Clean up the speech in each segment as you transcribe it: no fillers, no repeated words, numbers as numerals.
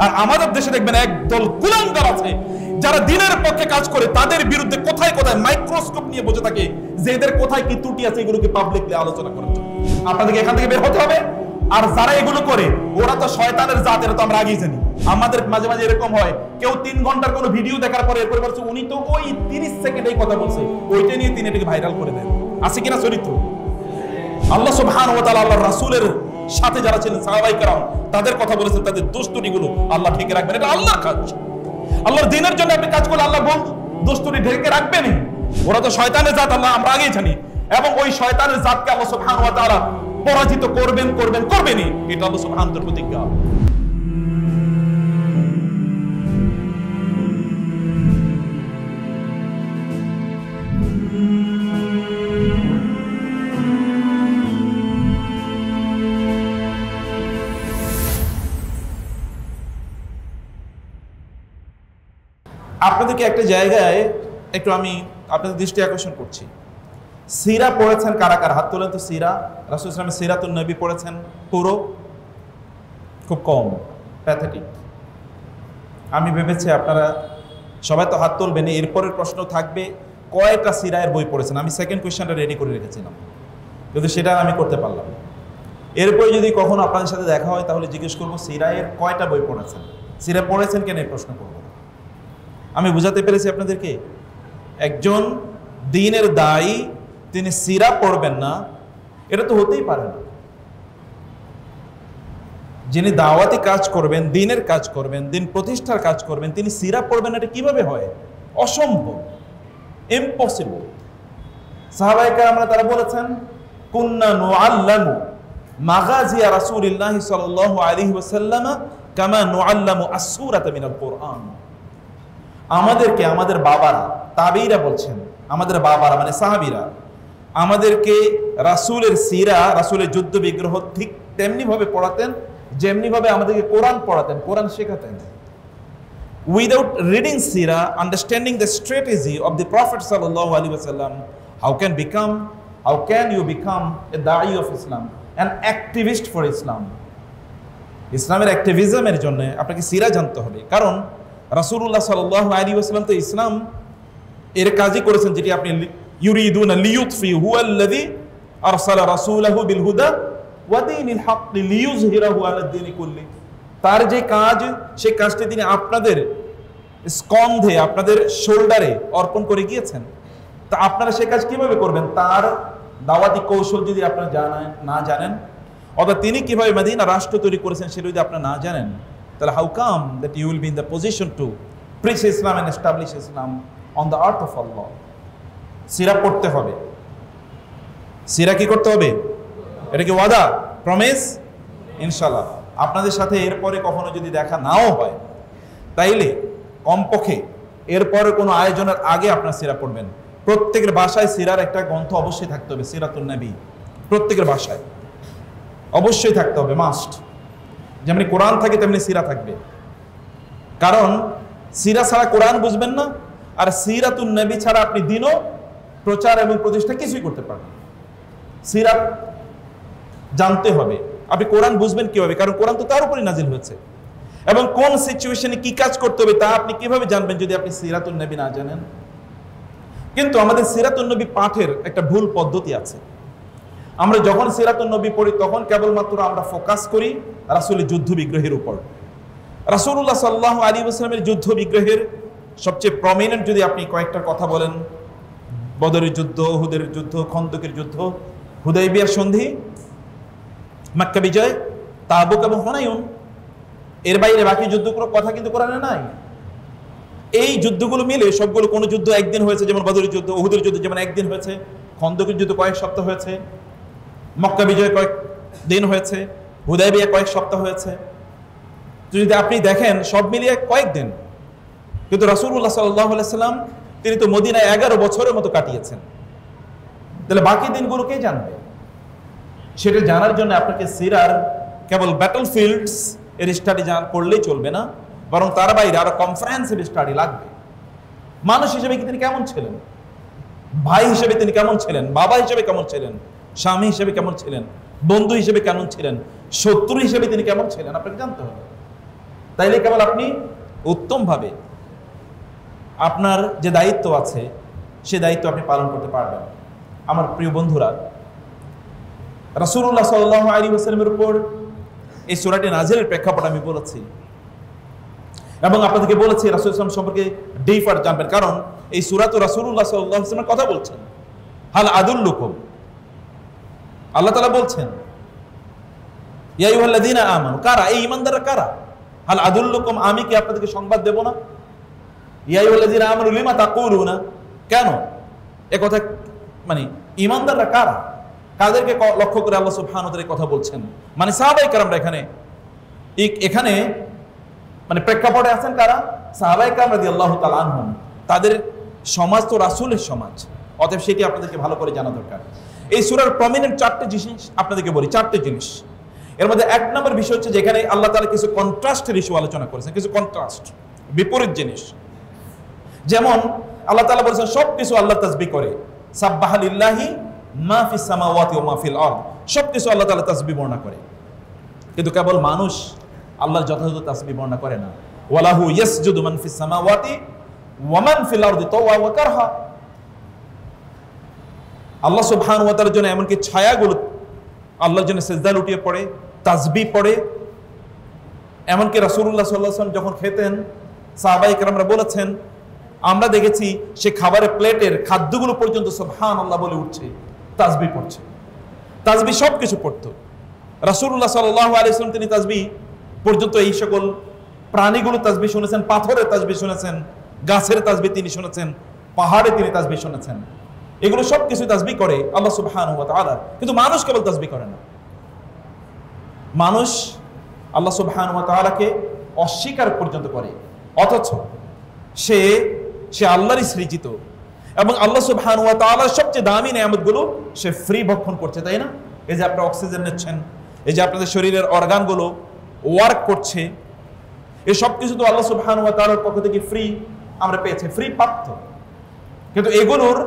আর আমাদের দেশে দেখবেন একদল কুলাঙ্গার আছে যারা দিনের পক্ষে কাজ করে, তাদের বিরুদ্ধে কোথায় কোথায় মাইক্রোস্কোপ নিয়ে বসে থাকে যে এদের কোথায় কি ত্রুটি আছে এগুলোকে পাবলিকলি আলোচনা করার জন্য। আপনাদেরকে এখান থেকে বের হতে হবে। আর যারা এগুলো করে ওরা তো শয়তানের জাত, এটা তো আমরা আগেই জানি। আমাদের মাঝে মাঝে এরকম হয়, কেউ 3 ঘন্টার কোনো ভিডিও দেখার পরে এরপরে বলছে উনি তো ওই 30 সেকেন্ডেই কথা বলছে, ওইটা নিয়ে তিনি এটাকে ভাইরাল করে দেন। আছে কিনা চরিত্র? আল্লাহ সুবহানাহু ওয়া তাআলা আল্লাহর রাসূলের সাথে যারা ছিলেন সাহাবায়ে কেরাম, তাদের কথা বলেছেন, তাদের দোষ ত্রুটিগুলো আল্লাহ ঢেকে রাখবেন। এটা আল্লাহর কাজ। আল্লাহর দ্বীনের জন্য আপনি কাজ করলে আল্লাহ দোষ ত্রুটি ঢেকে রাখবেন। ওরা তো শয়তানের জাত, আল্লাহ আমরা আগেই জানি। এবং ওই শয়তানের জাতকে আল্লাহ সুবহানাহু ওয়া তাআলা পরাজিত করবেনই। এটা আল্লাহ সুবহানাহু ওয়া তাআলার প্রতিজ্ঞা। আপনাদেরকে একটা জায়গায় একটু আমি আপনাদের দৃষ্টি আকর্ষণ করছি। সিরা পড়েছেন কারা কারা? হাত তোলেন তো। সিরা, রাসূল সাল্লাল্লাহু আলাইহি ওয়াসাল্লাম সিরাতুন নবী পড়েছেন পুরো? খুব কম, প্যাথেটিক। আমি ভেবেছি আপনারা সবাই তো হাত তুলবেন। এরপরের প্রশ্ন থাকবে কয়টা সিরায়ের বই পড়েছেন। আমি সেকেন্ড কোয়েশ্চেনটা রেডি করে রেখেছিলাম, কিন্তু সেটা আমি করতে পারলাম না। এরপরে যদি কখনো আপনাদের সাথে দেখা হয় তাহলে জিজ্ঞেস করবো সিরায়ের কয়টা বই পড়েছেন, সিরা পড়েছেন কেন, এই প্রশ্ন করবো। আমি বুঝাতে পেরেছি আপনাদেরকে? একজন দ্বীনের দায়ী তিনি সিরা পড়বেন না, এটা তো হতেই পারে না। যিনি দাওয়াতি কাজ করবেন, দ্বীনের কাজ করবেন, দ্বীন প্রতিষ্ঠার কাজ করবেন, তিনি সিরা পড়বেন, এটা কিভাবে হয়? অসম্ভব, ইম্পসিবল। সাহাবায়ে কেরামরা তারা বলেছেন কুন্না নুআল্লামু মাগাজিয়া রাসূলিল্লাহি সাল্লাল্লাহু আলাইহি ওয়াসাল্লাম কামা নুআল্লামু আস-সূরাতা মিনাল কুরআন। আমাদেরকে আমাদের বাবারা, তাবেঈরা বলছেন, আমাদের বাবারা মানে সাহাবীরা আমাদেরকে রাসূলের সিরা, রাসূলের যুদ্ধ বিগ্রহ ঠিক তেমনি ভাবে পড়াতেন যেমনি ভাবে আমাদেরকে কোরআন পড়াতেন, কোরআন শেখাতেন। উইদাউট রিডিং সিরা, understanding the strategy of the prophet সাল্লাল্লাহু আলাইহি ওয়াসাল্লাম, how can you become a দাঈ of Islam, an activist for Islam. ইসলামের অ্যাক্টিভিজমের জন্য আপনাকে সিরা জানতে হবে। কারণ রাসূলুল্লাহ সাল্লাল্লাহু আলাইহি ওয়াসাল্লাম তো ইসলাম এর কাজই করেছেন যেটি আপনি ইউরিদুনা লিইউতফিউ হুয়াল্লাযী আরসালা রাসূলাহু বিল হুদা ওয়া দীনিল হক লিইয়ুযহিরাহু আলা দ্বীনি কুল্লি। তার যে কাজ, সেই কাজটি তিনি আপনাদের স্কন্ধে, আপনাদের শোল্ডারে অর্পণ করে গিয়েছেন। তা আপনারা সেই কাজ কিভাবে করবেন? তার দাওয়াতি কৌশল যদি আপনারা না জানেন, অথবা তিনি কিভাবে মদিনা রাষ্ট্র তৈরি করেছেন সেটা যদি আপনারা না জানেন, তাহলে how come that you will be in the position to preach Islam and establish Islam on the earth of Allah? সিরা পড়তে হবে। সিরা কি করতে হবে? এটা কি ওয়াদা, প্রমিস? ইনশাআল্লাহ। আপনাদের সাথে এরপরে কখনো যদি দেখা নাও হয়, তাইলে কমপক্ষে এরপরে কোনো আয়োজনের আগে আপনার সিরা পড়বেন। প্রত্যেকের বাসায় সিরার একটা গ্রন্থ অবশ্যই থাকতে হবে, সিরাতুন নবী প্রত্যেকের বাসায় অবশ্যই থাকতে হবে, মাস্ট। যেমনি কোরআন থাকে তেমনি সিরা থাকবে। কারণ সিরা ছাড়া কোরআন বুঝবেন না, আর সিরাতুন নবী ছাড়া আপনি দিনও প্রচার এবং প্রতিষ্ঠা কিছুই করতে পারবেন। সিরা জানতে হবে। আপনি কোরআন বুঝবেন কিভাবে? কারণ কোরআন তো তার উপরই নাজিল হয়েছে। এবং কোন সিচুয়েশনে কি কাজ করতে হবে তা আপনি কিভাবে জানবেন যদি আপনি সিরাতুন নবী না জানেন? কিন্তু আমাদের সিরাতুন নবী পাঠের একটা ভুল পদ্ধতি আছে। আমরা যখন সিরাতুন নবী পড়ি তখন কেবলমাত্র আমরা ফোকাস করি রাসূলের যুদ্ধ বিগ্রহের উপর। রাসূলুল্লাহ সাল্লাল্লাহু আলাইহি ওয়াসাল্লামের যুদ্ধ বিগ্রহের সবচেয়ে প্রমিনেন্ট যদি আপনি কয়েকটার কথা বলেন, বদরের যুদ্ধ, উহুদের যুদ্ধ, খন্দকের যুদ্ধ, হুদাইবিয়ার সন্ধি, মক্কা বিজয়, তাবুক এবং হুনাইন, এর বাইরে বাকি যুদ্ধগুলোর কথা কিন্তু কোরআনে নাই। এই যুদ্ধগুলো মিলে সবগুলো কোনো যুদ্ধ একদিন হয়েছে, যেমন বদরের যুদ্ধ, উহুদের যুদ্ধ যেমন একদিন হয়েছে, খন্দকের যুদ্ধ কয়েক সপ্তাহ হয়েছে, মক্কা বিজয় কয়েক দিন হয়েছে, হুদাইবিয়া কয়েক সপ্তাহ হয়েছে। যদি আপনি দেখেন সব মিলিয়ে কয়েকদিন। কিন্তু রাসূলুল্লাহ সাল্লাল্লাহু আলাইহি সাল্লাম তিনি তো মদিনায় 11 বছরের মতো কাটিয়েছেন। তাহলে বাকি দিনগুলো কে জানবে? সেটা জানার জন্য আপনাকে সিরার কেবল ব্যাটলফিল্ডস এর স্টাডি করলেই চলবে না, বরং তার বাইরে আরো কনফারেন্সিভ স্টাডি লাগবে। মানুষ হিসেবে কি তিনি কেমন ছিলেন, ভাই হিসেবে তিনি কেমন ছিলেন, বাবা হিসেবে কেমন ছিলেন, স্বামী হিসেবে কেমন ছিলেন, বন্ধু হিসেবে কেমন ছিলেন, শত্রু হিসেবে তিনি কেমন ছিলেন, আপনাকে জানতে হবে। তাইলে কেবল আপনি উত্তমভাবে আপনার যে দায়িত্ব আছে সে দায়িত্ব আপনি পালন করতে পারবেন। আমার প্রিয় বন্ধুরা, রাসূলুল্লাহ সাল্লাল্লাহু আলাইহি ওয়াসাল্লামের উপর এই সূরাটি নাযিলের প্রেক্ষাপট আমি বলেছি এবং আপনাদেরকে বলেছি রাসূল সাল্লাল্লাহু আলাইহি ওয়াসাল্লাম সম্পর্কে ডিফার জানবেন, কারণ এই সূরা তো রাসূলুল্লাহ সাল্লাল্লাহু আলাইহি ওয়াসাল্লামের কথা বলছেন। হাল আদুল্লুকুম, আল্লাহ তাআলা বলছেন ইয়া আইয়ুহাল্লাযীনা আমানু, কারা? এই ঈমানদাররা কারা? হাল আদুল্লুকুম, আমি কি আপনাদেরকে সংবাদ দেব না? ইয়া আইয়ুহাল্লাযীনা আমানু লিমা তাকুলুনা, কেন? একথা মানে ঈমানদাররা কারা? কাদেরকে লক্ষ্য করে আল্লাহ সুবহানাহু ওয়া তাআলা কথা বলছেন? মানে সাহাবায়ে কেরামরা এখানে মানে প্রেক্ষাপটে আছেন কারা? সাহাবায়ে কেরাম রাদিয়াল্লাহু তাআলা আনহুম। তাদের সমাজ তো রাসূলের সমাজ, অতএব সেটি আপনাদেরকে ভালো করে জানা দরকার। এই সূরার প্রমিনেন্ট চারটে জিনিস আপনাদেরকে বলি, চারটে জিনিস। এর মধ্যে এক নম্বর বিষয় হচ্ছে যেখানে আল্লাহ তাআলা কিছু কন্ট্রাস্টের ইস্যু আলোচনা করেছেন, কিছু কন্ট্রাস্ট, বিপরীত জিনিস। যেমন আল্লাহ তাআলা বলেছেন সবকিছু আল্লাহ তাসবিহ করে, সাব্বাহা লিল্লাহি মা ফিস সামাওয়াতি ওয়া মা ফিল আরদ, সবকিছু আল্লাহ তাআলা তাসবিহ বর্ণনা করে, কিন্তু কেবল মানুষ আল্লাহর যথাযথ তাসবিহ বর্ণনা করে না। ওয়ালাহু ইয়াসজুদু মান ফিস সামাওয়াতি ওয়া মান ফিল আরদি তাওয়া ওয়া কারহা, আল্লাহ সুবহানাহু ওয়া তাআলার জন্য এমনকি ছায়াগুলো আল্লাহর জন্য সিজদা লুটিয়ে পড়ে, তাসবিহ পড়ে। এমনকি রাসূলুল্লাহ সাল্লাল্লাহু আলাইহি ওয়াসাল্লাম যখন খেতেন, সাহাবায়ে কেরামরা বলেছেন আমরা দেখেছি সে খাবারের প্লেটের খাদ্যগুলো পর্যন্ত সুবহানাল্লাহ বলে উঠছে, তাসবিহ পড়ছে, তাসবিহ সবকিছু পড়তো। রাসূলুল্লাহ সাল্লাল্লাহু আলাইহি ওয়াসাল্লাম তিনি তাসবিহ পর্যন্ত এই সকল প্রাণীগুলো তাসবিহ শুনেছেন, পাথরের তাসবিহ শুনেছেন, গাছের তাসবিহ তিনি শুনেছেন, পাহাড়ে তিনি তাসবিহ শুনেছেন। এগুলো সব কিছু তাসবিহ করে আল্লাহ সুবহানাহু ওয়া তাআলা, কিন্তু মানুষ কেবল তাসবিহ করে না। মানুষ আল্লাহ সুবহানাহু ওয়া তাআলাকে অস্বীকার পর্যন্ত করে, অথচ সে আল্লাহরই সৃজিত এবং আল্লাহ সুবহানাহু ওয়া তাআলার সবচেয়ে দামি নিয়ামতগুলো সে ফ্রি ভক্ষণ করছে, তাই না? এই যে আপনারা অক্সিজেন নিচ্ছেন, এই যে আপনাদের শরীরের অর্গানগুলো ওয়ার্ক করছে, এই সব কিছু তো আল্লাহ সুবহানাহু ওয়া তাআলার পক্ষ থেকে ফ্রি আমরা পেয়েছি, ফ্রি প্রাপ্ত। কিন্তু এগুলোর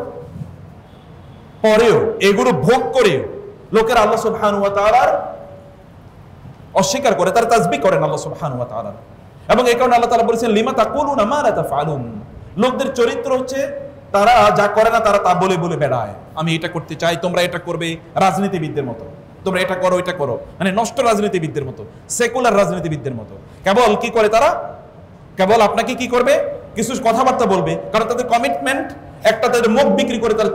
পরেও, এগুলো ভোগ করেও লোকেরা আল্লাহ সুবহানাহু ওয়া তাআলার অস্বীকার করে, তারা তাসবিহ করেন আল্লাহ সুবহানাহু ওয়া তাআলার। এবং এই কারণে আল্লাহ তাআলা বলেছেন লিমা তাকুলুনা মা লা তাফআলুন, লোকদের চরিত্র হচ্ছে তারা যা করে না তারা তা বলে বলে বেড়ায়, আমি এটা করতে চাই, তোমরা এটা করবে, রাজনীতিবিদদের মতো, তোমরা এটা করো এটা করো, মানে নষ্ট রাজনীতিবিদদের মতো, সেকুলার রাজনীতিবিদদের মতো। কেবল কি করে তারা? কেবল আপনাকে কি করবে? কিছু কথাবার্তা বলবে, কারণ তাদের কমিটমেন্ট একটা, তাদের মুখ বিক্রি করে তারা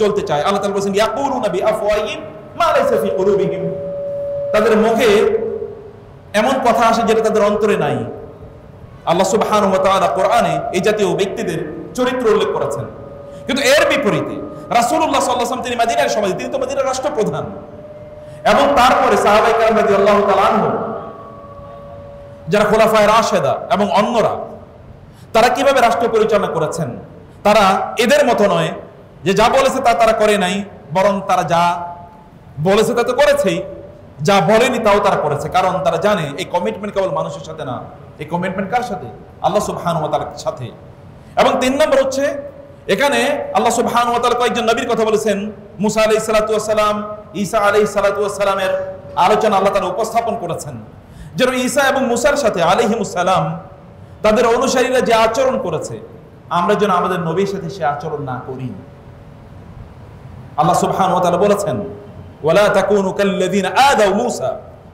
চলতে চায়। আল্লাহ তাআলা বলেছেন ইয়াকুলুনা বিআফওয়াহিহিম মা লাইসা ফি কুলুবিহিম, তাদের মুখে এমন কথা আসে যেটা তাদের অন্তরে নাই। আল্লাহ সুবহানাহু ওয়া তাআলা কোরআনে এই জাতীয় ব্যক্তিদের চরিত্র উল্লেখ করেছেন। কিন্তু এর বিপরীতে রাসূলুল্লাহ সাল্লাল্লাহু আলাইহি ওয়াসাল্লাম তিনি মদিনার সমাজ, তিনি তো মদিনার রাষ্ট্রপ্রধান, এবং তারপরে সাহাবায়ে কেরাম রাদিয়াল্লাহু তাআলা আনহুম যারা খোলাফায়ে রাশেদা এবং অন্যরা, তারা কিভাবে রাষ্ট্র পরিচালনা করেছেন। তারা এদের মতো নয় যে যা বলেছে তা তারা করে নাই, বরং তারা যা বলেছে তা তো করেছেই, যা বলেনি তাও তারা করেছে, কারণ তারা জানে এই কমিটমেন্ট কেবল মানুষের সাথে না, এই কমিটমেন্ট কার সাথে? আল্লাহ সুবহানাহু ওয়া তাআলার সাথে। এবং 3 নম্বর হচ্ছে এখানে আল্লাহ সুবহানাহু ওয়া তাআলা কয়েকজন নবীর কথা বলেছেন। মুসা আলাইহিস সালাতু ওয়াস সালাম, ঈসা আলাইহিস সালাতু ওয়াস সালামের আলোচনা আল্লাহ তাআলা উপস্থাপন করেছেন। যেন ঈসা এবং মুসার সাথে আলাইহিমুস সালাম তাদের অনুসারীরা যে আচরণ করেছে, আমরা যেন আমাদের নবীর সাথে সে আচরণ না করি। আল্লাহ সুবহানাহু ওয়া তাআলা বলেছেন ওয়ালা তাকুনু কাল্লাযিনা আদাউ মূসা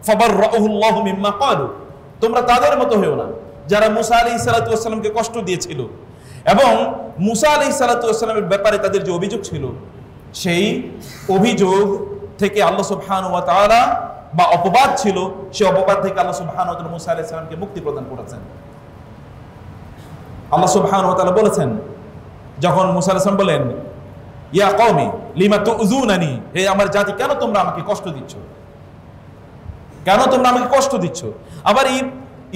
ফাবাররাহু আল্লাহু মিম্মা ক্বালু, তোমরা তাদের মতো হও না যারা মুসা আলাইহিস সালাতু ওয়াস সালামকে কষ্ট দিয়েছিল, এবং মুসা আলাইহিস সালাতু ওয়াস সালামের ব্যাপারে তাদের যে অভিযোগ ছিল, সেই অভিযোগ থেকে আল্লাহ সুবহানাহু ওয়া তাআলা, বা অপবাদ ছিল, সেই অপবাদ থেকে আল্লাহ সুবহানাহু ওয়া তাআলা মুসা আলাইহিস সালামকে মুক্তি প্রদান করেছেন। আল্লাহ সুবহানাহু ওয়া তাআলা বলেছেন, যখন মুসা আলাইহিস সালাম বলেন ইয়া কওমি লিমা তুযুনানি, হে আমার জাতি কেন তোমরা আমাকে কষ্ট দিচ্ছ, কেন তোমরা আমাকে কষ্ট দিচ্ছ। আবার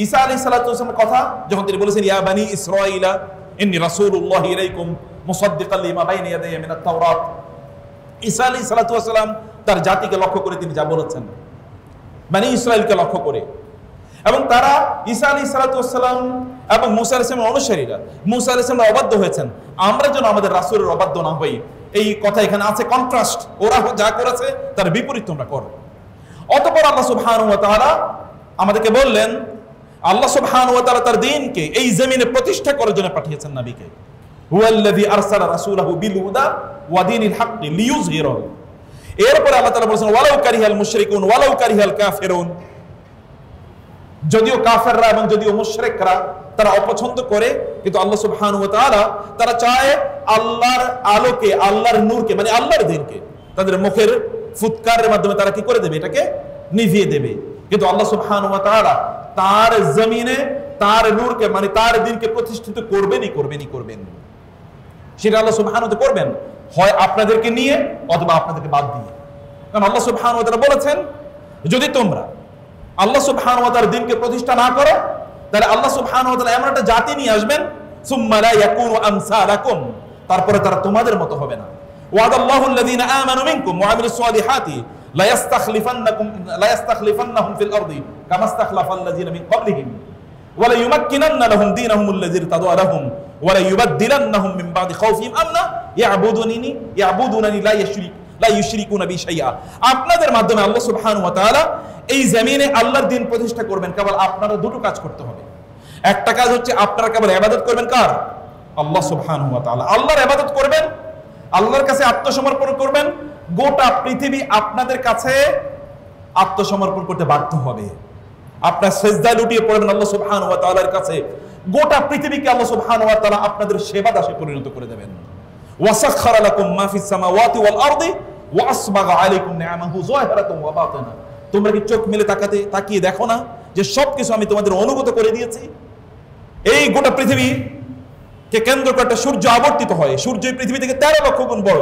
ঈসা আলাইহিস সালাতু ওয়াস সালামের কথা যখন তিনি বলেছেন ইয়া বানি ইসরাঈলা ইন্নী রাসূলুল্লাহি ইলাইকুম মুসাদ্দিকাল লিমা বাইনা ইয়াদাইয়া মিনাত তাওরাত, ঈসা আলাইহিস সালাতু ওয়াস সালাম তার জাতিকে লক্ষ্য করে তিনি যা বলেছেন, বানি ইসরাঈলকে লক্ষ্য করে, এবং তারা ঈসা আলাইহিস সালাতু ওয়াস সালাম এবং মুসা আলাইহিস সালামের অনুসারীরা, মুসা আলাইহিস সালাম অবাধ্য হয়েছেন, আমরা যেন আমাদের রাসূলের অবাধ্য না হই, এই কথা এখানে আছে কন্ট্রাস্ট, ওরা যা করেছে তার বিপরীত তোমরা করো। অতঃপর আল্লাহ সুবহানাহু ওয়া তাআলা আমাদেরকে বললেন, আল্লাহ সুবহানাহু ওয়া তাআলা তার দ্বীনকে এই জমিনে প্রতিষ্ঠা করার জন্য পাঠিয়েছেন নবীকে। হুয়াল্লাযী আরসালা রাসূলাহু বিল হুদা ওয়া দীনিল হাক্কি লিইয়ুযহিরাহু। এরপরে আল্লাহ তাআলা বলেছেন ওয়ালাউ কারিহাল মুশরিকুন ওয়ালাউ কারিহাল কাফিরুন। যদিও কাফেররা এবং যদিও মুশরিকরা তারা অপছন্দ করে, কিন্তু আল্লাহ সুবহানাহু ওয়া তাআলা তারা চায় আল্লাহর আলোকে, আল্লাহর নূরকে, মানে আল্লাহর দ্বীনকে তাদের মুখের ফুৎকারের মাধ্যমে তারা কি করে দেবে, এটাকে নিভিয়ে দেবে। কিন্তু আল্লাহ সুবহানাহু ওয়া তাআলা তার জমিনে তার নূরকে, মানে তার দ্বীনকে প্রতিষ্ঠিত করবেনই করবেন। সেটা আল্লাহ সুবহানাহু ওয়া তাআলা করবেন, হয় আপনাদেরকে নিয়ে অথবা আপনাদেরকে বাদ দিয়ে। কারণ আল্লাহ সুবহানাহু ওয়া তাআলা বলেছেন, যদি তোমরা আল্লাহ সুবহানাহু ওয়া তাআলার দ্বীনকে প্রতিষ্ঠা না করো, তাহলে আল্লাহ সুবহানাহু ওয়া তাআলা এমন একটা জাতি নিয়ে আসবেন, সুম্মা লা ইয়াকুনু আমসালাকুম, তারপরে তারা তোমাদের মতো হবে না। ওয়াদাল্লাহু আল্লাযীনা আমানু মিনকুম ওয়া আমিলুস সালিহাতি লা ইস্তাখলিফান্নাহুম ফিল আরদি কামা ইস্তাখলাফাল লাযীনা মিন ক্বাবলিহিম ওয়া লা ইউমাক্কিনান্না লাহুম দীনাহুম আল্লাযী ইরতাদা লাহুম ওয়া লা ইউবাদদিলান্নাহুম মিন বা'দি খাউফিহিম আমনা ইয়াবুদুনানি লা ইউশরিকুনা বি শাইআ। আপনাদের মাধ্যমে আল্লাহ সুবহানাহু ওয়া তাআলা এই জমিনে আল্লাহর দ্বীন প্রতিষ্ঠা করবেন। কেবল আপনারা দুটো কাজ করতে হবে। একটা কাজ হচ্ছে আপনারা কেবল ইবাদত করবেন কার? আল্লাহ সুবহানাহু ওয়া তাআলা। আল্লাহর ইবাদত করবেন, আল্লাহর কাছে আত্মসমর্পণ করবেন। গোটা পৃথিবী আপনাদের কাছে আত্মসমর্পণ করতে বাধ্য হবে। আপনার সিজদায় লুটিয়ে পড়বেন আল্লাহ সুবহানাহু ওয়া তাআলার কাছে। গোটা পৃথিবীকে আল্লাহ সুবহানাহু ওয়া তাআলা আপনাদের সেবা দাসে পরিণত করে দেবেন। ওয়াসাখখারা লাকুম মা ফিস সামাওয়াতি ওয়াল আরদি ওয়া আসবাগা আলাইকুম নি'আমাহু যাহিরাতান ওয়া বাতিনা। তোমরা কি চোখ মেলে তাকিয়ে দেখো না যে সবকিছু আমি তোমাদের অনুগত করে দিয়েছি? এই গোটা পৃথিবী কে কেন্দ্র করে একটা সূর্য আবর্তিত হয়। সূর্য এই পৃথিবী থেকে 13 লক্ষ গুণ বড়,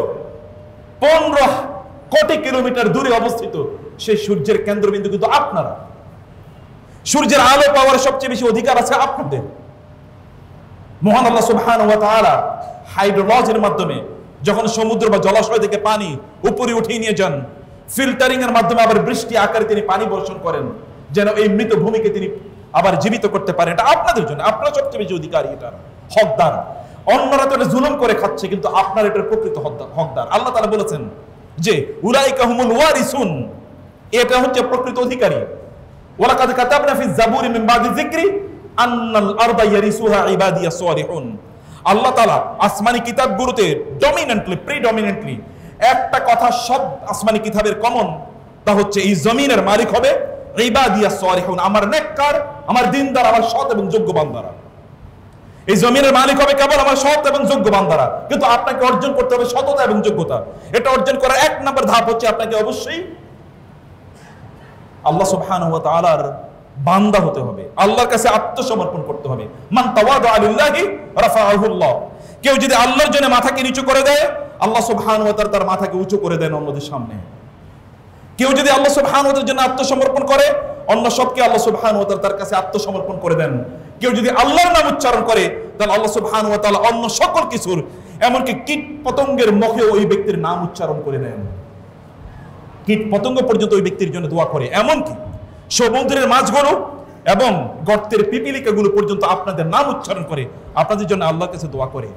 15 কোটি কিলোমিটার দূরে অবস্থিত। সেই সূর্যের কেন্দ্রবিন্দু কিন্তু আপনারা। সূর্যের আলো পাওয়ার সবচেয়ে বেশি অধিকার আছে আপনাদের। মহান আল্লাহ সুবহানাহু ওয়া তাআলা হাইড্রোলজির মাধ্যমে যখন সমুদ্র বা জলাশয় থেকে পানি উপরে উঠিয়ে নিয়ে যান, ফিল্টারিং এর মাধ্যমে আবার বৃষ্টি আকারে তিনি পানি বর্ষণ করেন, যেন এই মৃত ভূমিকে তিনি আবার জীবিত করতে পারেন। এটা আপনাদের জন্য, আপনারা সবচেয়ে বেশি অধিকারী, এটা হকদার। অন্যরা তো এটা জুলুম করে খাচ্ছে, কিন্তু আপনার এটার প্রকৃত হকদার। আল্লাহ তাআলা বলেছেন যে উলাইকা হুমুল ওয়ারিসুন, এটা হচ্ছে প্রকৃত অধিকারী। ওয়ালাকাদ কাতাবনা ফিজ জাবুরি মিন বাদি যিকরি আন্নাল আরদা ইয়ারিসুহা ইবাদিয়াস সালিহুন। আল্লাহ তাআলা আসমানি কিতাবগুলোতে প্রিডমিনেন্টলি একটা কথা সব আসমানি কিতাবের কমন, তা হচ্ছে এই জমিনের মালিক হবে ইবাদিয়াস সালিহুন, আমার নেককার, আমার দ্বীনদার, আমার সৎ এবং যোগ্য বান্দারা। এই জমিনের মালিক হবে কেবল আমার সৎ এবং যোগ্য বান্দারা। কিন্তু আপনাকে অর্জন করতে হবে সততা এবং যোগ্যতা। এটা অর্জন করার 1 নম্বর ধাপ হচ্ছে আপনাকে অবশ্যই আল্লাহ সুবহানাহু ওয়া তাআলার বান্দা হতে হবে, আল্লাহর কাছে আত্মসমর্পণ করতে হবে। মান তাওয়াদা লিল্লাহি রাফাআহুল্লাহ। কেউ যদি আল্লাহর জন্য মাথাকে নিচু করে দেয়, আল্লাহ সুবহানাহু ওয়া তাআলা তার মাথাকে উঁচু করে দেন অন্যদের সামনে। কেউ যদি আল্লাহ সুবহানাহু ওয়া তাআলার জন্য আত্মসমর্পণ করে, অন্য সবকে আল্লাহ সুবহানাহু ওয়া তাআলা তার কাছে আত্মসমর্পণ করে দেন। কেউ যদি আল্লাহর নাম উচ্চারণ করে, তাহলে আল্লাহ সুবহানাহু ওয়া তাআলা অন্য সকল কিছুর, এমনকি কীট পতঙ্গের মুখেও ওই ব্যক্তির নাম উচ্চারণ করে দেন। কীট পতঙ্গ পর্যন্ত ওই ব্যক্তির জন্য দোয়া করে। এমনকি সমুদ্রের মাছগুলো এবং গর্তের পিপিলিকাগুলো পর্যন্ত আপনাদের নাম উচ্চারণ করে, আপনাদের জন্য আল্লাহর কাছে দোয়া করে।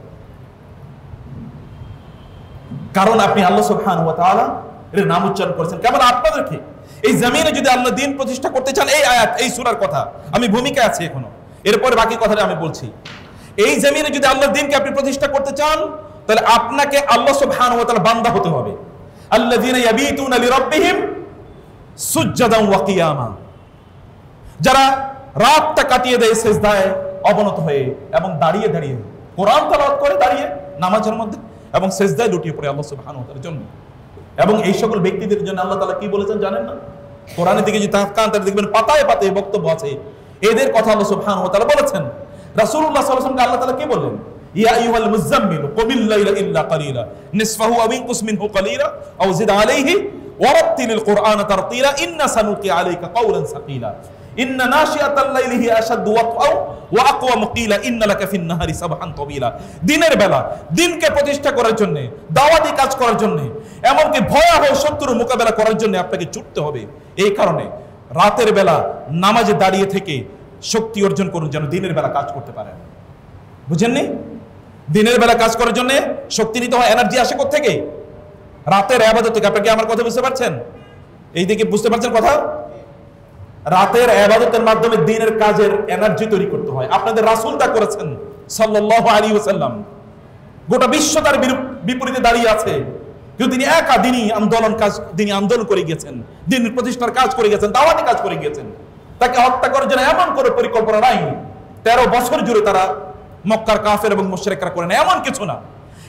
কারণ আপনি আল্লাহ সুবহানাহু ওয়া তাআলা এর নাম উচ্চারণ করেছেন। কেবল আপনাদেরকে এই জমিনে যদি আল্লাহ দ্বীন প্রতিষ্ঠা করতে চান, এই আয়াত, এই সূরার কথা আমি ভূমিকায় আছি এখনো, এরপরে বাকি কথাটা আমি বলছি। এই জমিনে যদি আল্লাহর দ্বীনকে আপনি প্রতিষ্ঠা করতে চান, তাহলে আপনাকে আল্লাহ সুবহানাহু ওয়া তাআলা বান্দা হতে হবে। আল্লাযীনা ইয়াবিতুনা লিরাব্বিহিম সুজদান ওয়া কিয়ামা, যারা রাতটা কাটিয়ে দেয় সিজদায় অবনত হয়ে এবং দাঁড়িয়ে দাঁড়িয়ে, কোরআন তেলাওয়াত করে দাঁড়িয়ে নামাজের মধ্যে, এবং সিজদায় লুটিয়ে পড়ে আল্লাহ সুবহানাহু ওয়া তাআলার জন্য। এবং এই সকল ব্যক্তিদের জন্য আল্লাহ তাআলা কি বলেছেন জানেন না? কোরআনের দিকে যদি তাকান তাহলে দেখবেন পাতায় পাতায় বক্তব্য আছে। এদের কথা আল্লাহ সুবহানাহু ওয়া তাআলা বলেছেন। রাসূলুল্লাহ সাল্লাল্লাহু আলাইহি ওয়াসাল্লামকে আল্লাহ তাআলা কি বললেন? ইয়া আইয়ুহাল মুযাম্মিল কুমিল লাইলা ইল্লা কালিলা নিসফাহু আও ইনকুস মিনহু কালিলা আও জিদ আলাইহি ওয়ারাত্তিলিল কুরআনা তারতিলা ইন্না সানুকি আলাইকা কাওলান সাকিলা ইন্না নাশিআতাল লাইলি হিয়া আশাদ্দু ওয়াতআও ওয়া আকওয়ামু কিলা ইন্না লাকা ফিন নাহারি সাবহান তাবিলা। দিনের বেলা দিনকে প্রতিষ্ঠা করার জন্য, দাওয়াতি কাজ করার জন্য, এমনকি ভয়াবহ শত্রুর মোকাবেলা করার জন্য আপনাকে ছুটতে হবে। এই কারণে রাতের বেলা নামাজে দাঁড়িয়ে থেকে শক্তি অর্জন করুন, যেন দিনের বেলা কাজ করতে পারেন। বুঝেননি? দিনের বেলা কাজ করার জন্য শক্তি নিতে হয়, এনার্জি আসে কোথা থেকে? রাতের ইবাদত থেকে। আপনি কি আমার কথা বুঝতে পারছেন? এই দিকে বুঝতে পারছেন কথা? রাতের ইবাদতের মাধ্যমে দিনের কাজের এনার্জি তৈরি করতে হয়। আপনাদের রাসূল তা করেছেন সাল্লাল্লাহু আলাইহি ওয়াসাল্লাম। গোটা বিশ্ব তার বিপরীতে দাঁড়িয়ে আছে, কিন্তু তিনি একা দিনই আন্দোলন করে গিয়েছেন, দিনের প্রতিষ্ঠার কাজ করে গেছেন, দাওয়াতি কাজ করে গিয়েছেন। তাকে হত্যা করার জন্য এমন করে পরিকল্পনা নাই। 13 বছর জুড়ে তারা মক্কার কাফের এবং মুশরিকরা করে না, এমন কিছু না।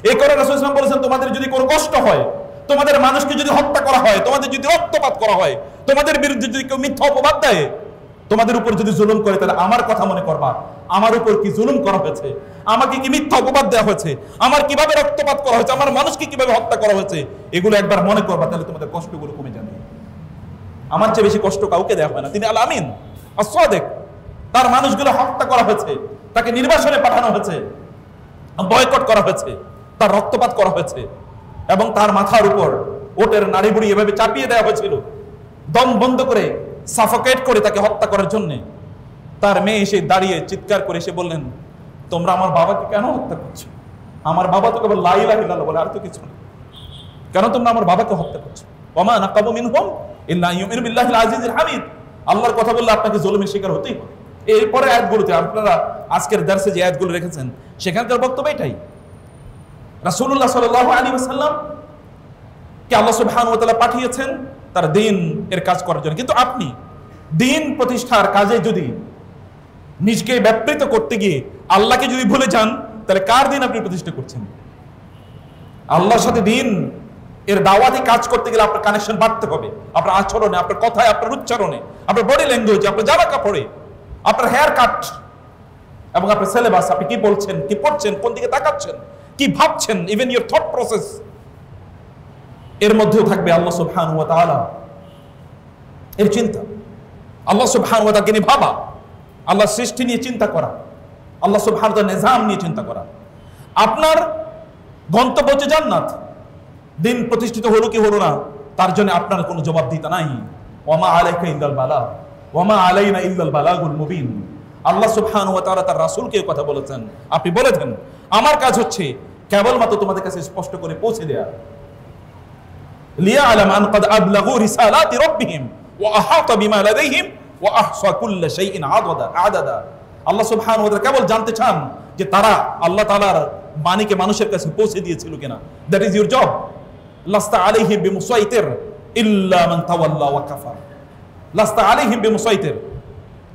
এই করে রাসূল সাল্লাল্লাহু আলাইহি ওয়াসাল্লাম বলেছেন, তোমাদের যদি কোনো কষ্ট হয়, তোমাদের মানুষকে যদি হত্যা করা হয়, তোমাদের যদি রক্তপাত করা হয়, তোমাদের বিরুদ্ধে যদি কেউ মিথ্যা অপবাদ দেয়, তোমাদের উপর যদি জুলুম করে, তাহলে আমার কথা মনে করবা, আমার উপর কি জুলুম করা হয়েছে, আমাকে কি মিথ্যা অপবাদ দেওয়া হয়েছে, আমার কিভাবে রক্তপাত করা হয়েছে, আমার মানুষকে কিভাবে হত্যা করা হয়েছে, এগুলো একবার মনে করবা, তাহলে তোমাদের কষ্টগুলো কমে যাবে। আমার চেয়ে বেশি কষ্ট কাউকে দেওয়া হয় না। তিনি আল আমিন আস-সাদিক। তার মানুষগুলো হত্যা করা হয়েছে, তাকে নির্বাসনে পাঠানো হয়েছে, বয়কট করা হয়েছে, তার রক্তপাত করা হয়েছে, এবং তার মাথার উপর ওটের নাড়ি বুড়ি এভাবে চাপিয়ে দেওয়া হয়েছিল, দম বন্ধ করে সাফোকেট করে তাকে হত্যা করার জন্য। তার মেয়ে এসে দাঁড়িয়ে চিৎকার করে এসে বললেন, তোমরা আমার বাবাকে কেন হত্যা করছো? আমার বাবা তো কেবল লা ইলাহা ইল্লাল্লাহ বলে, আর তো কিছু না, কেন তোমরা আমার বাবাকে হত্যা করছো? ওয়া মা নাকাবু মিনহুম ইল্লা ইউমিনু বিল্লাহিল আজিজিল হামিদ। আল্লাহর কথা বললে আপনাকে জুলুমের শিকার হতেই হবে। এরপরে আয়াতগুলোতে আপনারা আজকের দার্সে যে আয়াতগুলো রেখেছেন, সেখানকার বক্তব্য এটাই। রাসূলুল্লাহ সাল্লাল্লাহু আলাইহি ওয়াসাল্লাম কে আল্লাহ সুবহানাহু ওয়া তাআলা পাঠিয়েছেন তার দ্বীন এর কাজ করার জন্য। কিন্তু আপনি দ্বীন প্রতিষ্ঠার কাজে যদি নিজকে ব্যাপৃত করতে গিয়ে আল্লাহকে যদি ভুলে যান, তাহলে কার দ্বীন আপনি প্রতিষ্ঠা করছেন? আল্লাহর সাথে দ্বীন এর দাওয়াতি কাজ করতে গেলে আপনার কানেকশন বাড়তে হবে, আপনার আচরণে, আপনার কথায়, আপনার উচ্চারণে, আপনার বডি ল্যাঙ্গুয়েজে, আপনার জামা কাপড়ে, আপনার হেয়ার কাট এবং আপনার সিলেবাস, আপনি কি বলছেন, কি পড়ছেন, কোন দিকে তাকাচ্ছেন, কি ভাবছেন, ইভেন ইওর থট প্রসেস, এর মধ্যেও থাকবে আল্লাহ সুবহানাহু ওয়া তাআলা এর চিন্তা। আল্লাহ সুবহানাহু ওয়া তাআলাকে নিয়ে ভাবা, আল্লাহর সৃষ্টি নিয়ে চিন্তা করা, আল্লাহ সুবহানাহু ওয়া তাআলার নিজাম নিয়ে চিন্তা করা। আপনার গন্তব্য হচ্ছে জান্নাত। দিন প্রতিষ্ঠিত হলো কি হলো না, তার জন্য আপনার কোনো জবাবদিহিতা নাই। ওয়া মা আলাইকা ইল্লাল বালাগ ওয়া মা আলাইনা ইল্লাল বালাগুল মুবিন। আল্লাহ সুবহানাহু ওয়া তাআলা তার রাসূলকে কথা বলেছেন, আপনি বলে দেন, আমার কাজ হচ্ছে কেবলমাত্র তোমাদের কাছে স্পষ্ট করে পৌঁছে দেয়া। লিয়া'লাম আন ক্বাদ আবলাগু রিসালাতি রাব্বিহিম ওয়া আহাতা বিমা লাদাইহিম ওয়া আহসা কুল্লা শাইইন আদাদা। আল্লাহ সুবহানাহু ওয়া তাআলা কেবল জানতে চান যে তারা আল্লাহ তাআলার বাণীকে মানুষের কাছে পৌঁছে দিয়েছিল কিনা। That is your job. লাস্তা আলাইহিম বিমুসাইতির ইল্লা মান তাওয়াল্লা ওয়া কাফার। লাস্তা আলাইহিম বিমুসাইতির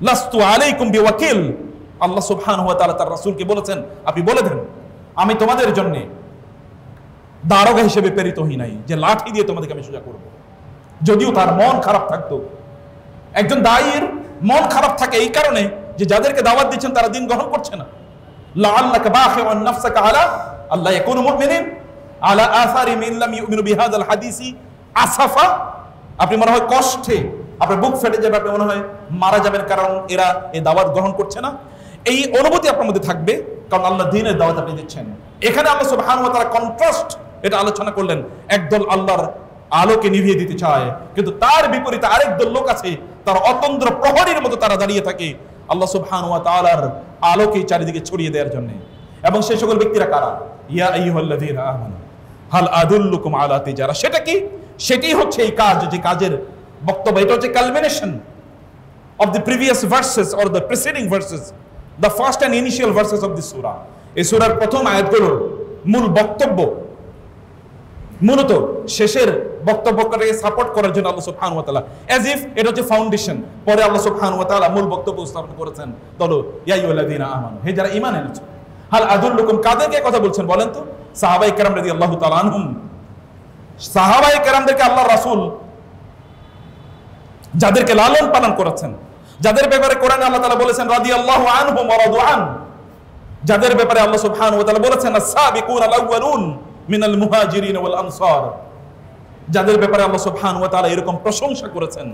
লাস্তু আলাইকুম বিওয়াকিল। আল্লাহ সুবহানাহু ওয়া তাআলা তার রাসূলকে বলেছেন, আপনি বলে দেন, আমি তোমাদের জন্য দারোগা হিসেবে প্রেরিত হই নাই যে লাঠি দিয়ে তোমাদেরকে আমি সোজা করব। যদিও তার মন খারাপ থাকতো। একজন দায়ীর মন খারাপ থাকে এই কারণে যে যাদেরকে দাওয়াত দিচ্ছেন তারা দিন গ্রহণ করছে না। লাআল্লাকা বাখিউন নাফসাকা আলা আল্লা ইয়াকুনু মুমিনিন আলা আসারি মিন লাম ইউমিনু বিহাযাল হাদিসি আসাফা। আপনি মনে হয় কষ্টে আপনার বুক ফেটে যাবে, আপনি মনে হয় মারা যাবেন, কারণ এরা এই দাওয়াত গ্রহণ করছে না। এই অনুভূতি আপনার মধ্যে থাকবে, কারণ আল্লাহ দ্বীনের দাওয়াত আপনি দিচ্ছেন। এখানে আল্লাহ সুবহানাহু ওয়া তাআলা কন্ট্রাস্ট এটা আলোচনা করলেন। একদল আল্লাহর আলোকে নিভিয়ে দিতে চায়, কিন্তু তার বিপরীতে আরেক দল লোক আছে, তার অতন্দ্র প্রহরীর মতো তারা দাঁড়িয়ে থাকে আল্লাহ সুবহানাহু ওয়া তাআলার আলোকে চারিদিকে ছড়িয়ে দেওয়ার জন্য। এবং সেই সকল ব্যক্তিরা কারা? ইয়া আইয়ুহাল্লাযীনা আমানু হাল আদুল্লুকুম আলা তিজারা। সেটা কি? সেটাই হচ্ছে এই কাজ, যে কাজের বক্তব্য। এটা হচ্ছে culmination of the previous verses or the preceding verses, the first and initial verses of this সূরা। এই সূরার প্রথম আয়াতগুলোর মূল বক্তব্য মূলত শেষের বক্তব্যকে সাপোর্ট করার জন্য আল্লাহ সুবহানাহু ওয়া তাআলা অ্যাজ ইফ এটা হচ্ছে ফাউন্ডেশন, পরে আল্লাহ সুবহানাহু ওয়া তাআলা মূল বক্তব্য উপস্থাপন করেছেন। বলো ইয়া আইয়ুহাল্লাযীনা আমানু, হে যারা ঈমান এনেছো, হাল আদুল্লুকুম, কাদেরকে কথা বলছেন বলেন তো? সাহাবায়ে কেরাম রাদিয়াল্লাহু তাআলা আনহুম। সাহাবায়ে কেরামদেরকে আল্লাহর রাসূল যাদেরকে লালন পালন করেছেন, যাদের ব্যাপারে কোরআনে আল্লাহ তাআলা বলেছেন রাদিয়াল্লাহু আনহুম ওয়া রাদু আন, যাদের ব্যাপারে আল্লাহ সুবহানাহু ওয়া তাআলা বলেছেন আস-সাবিকুনাল আউয়ালুন মিনাল মুহাজিরিন ওয়াল আনসার, যাদের ব্যাপারে আল্লাহ সুবহানাহু ওয়া তাআলা এরকম প্রশংসা করেছেন।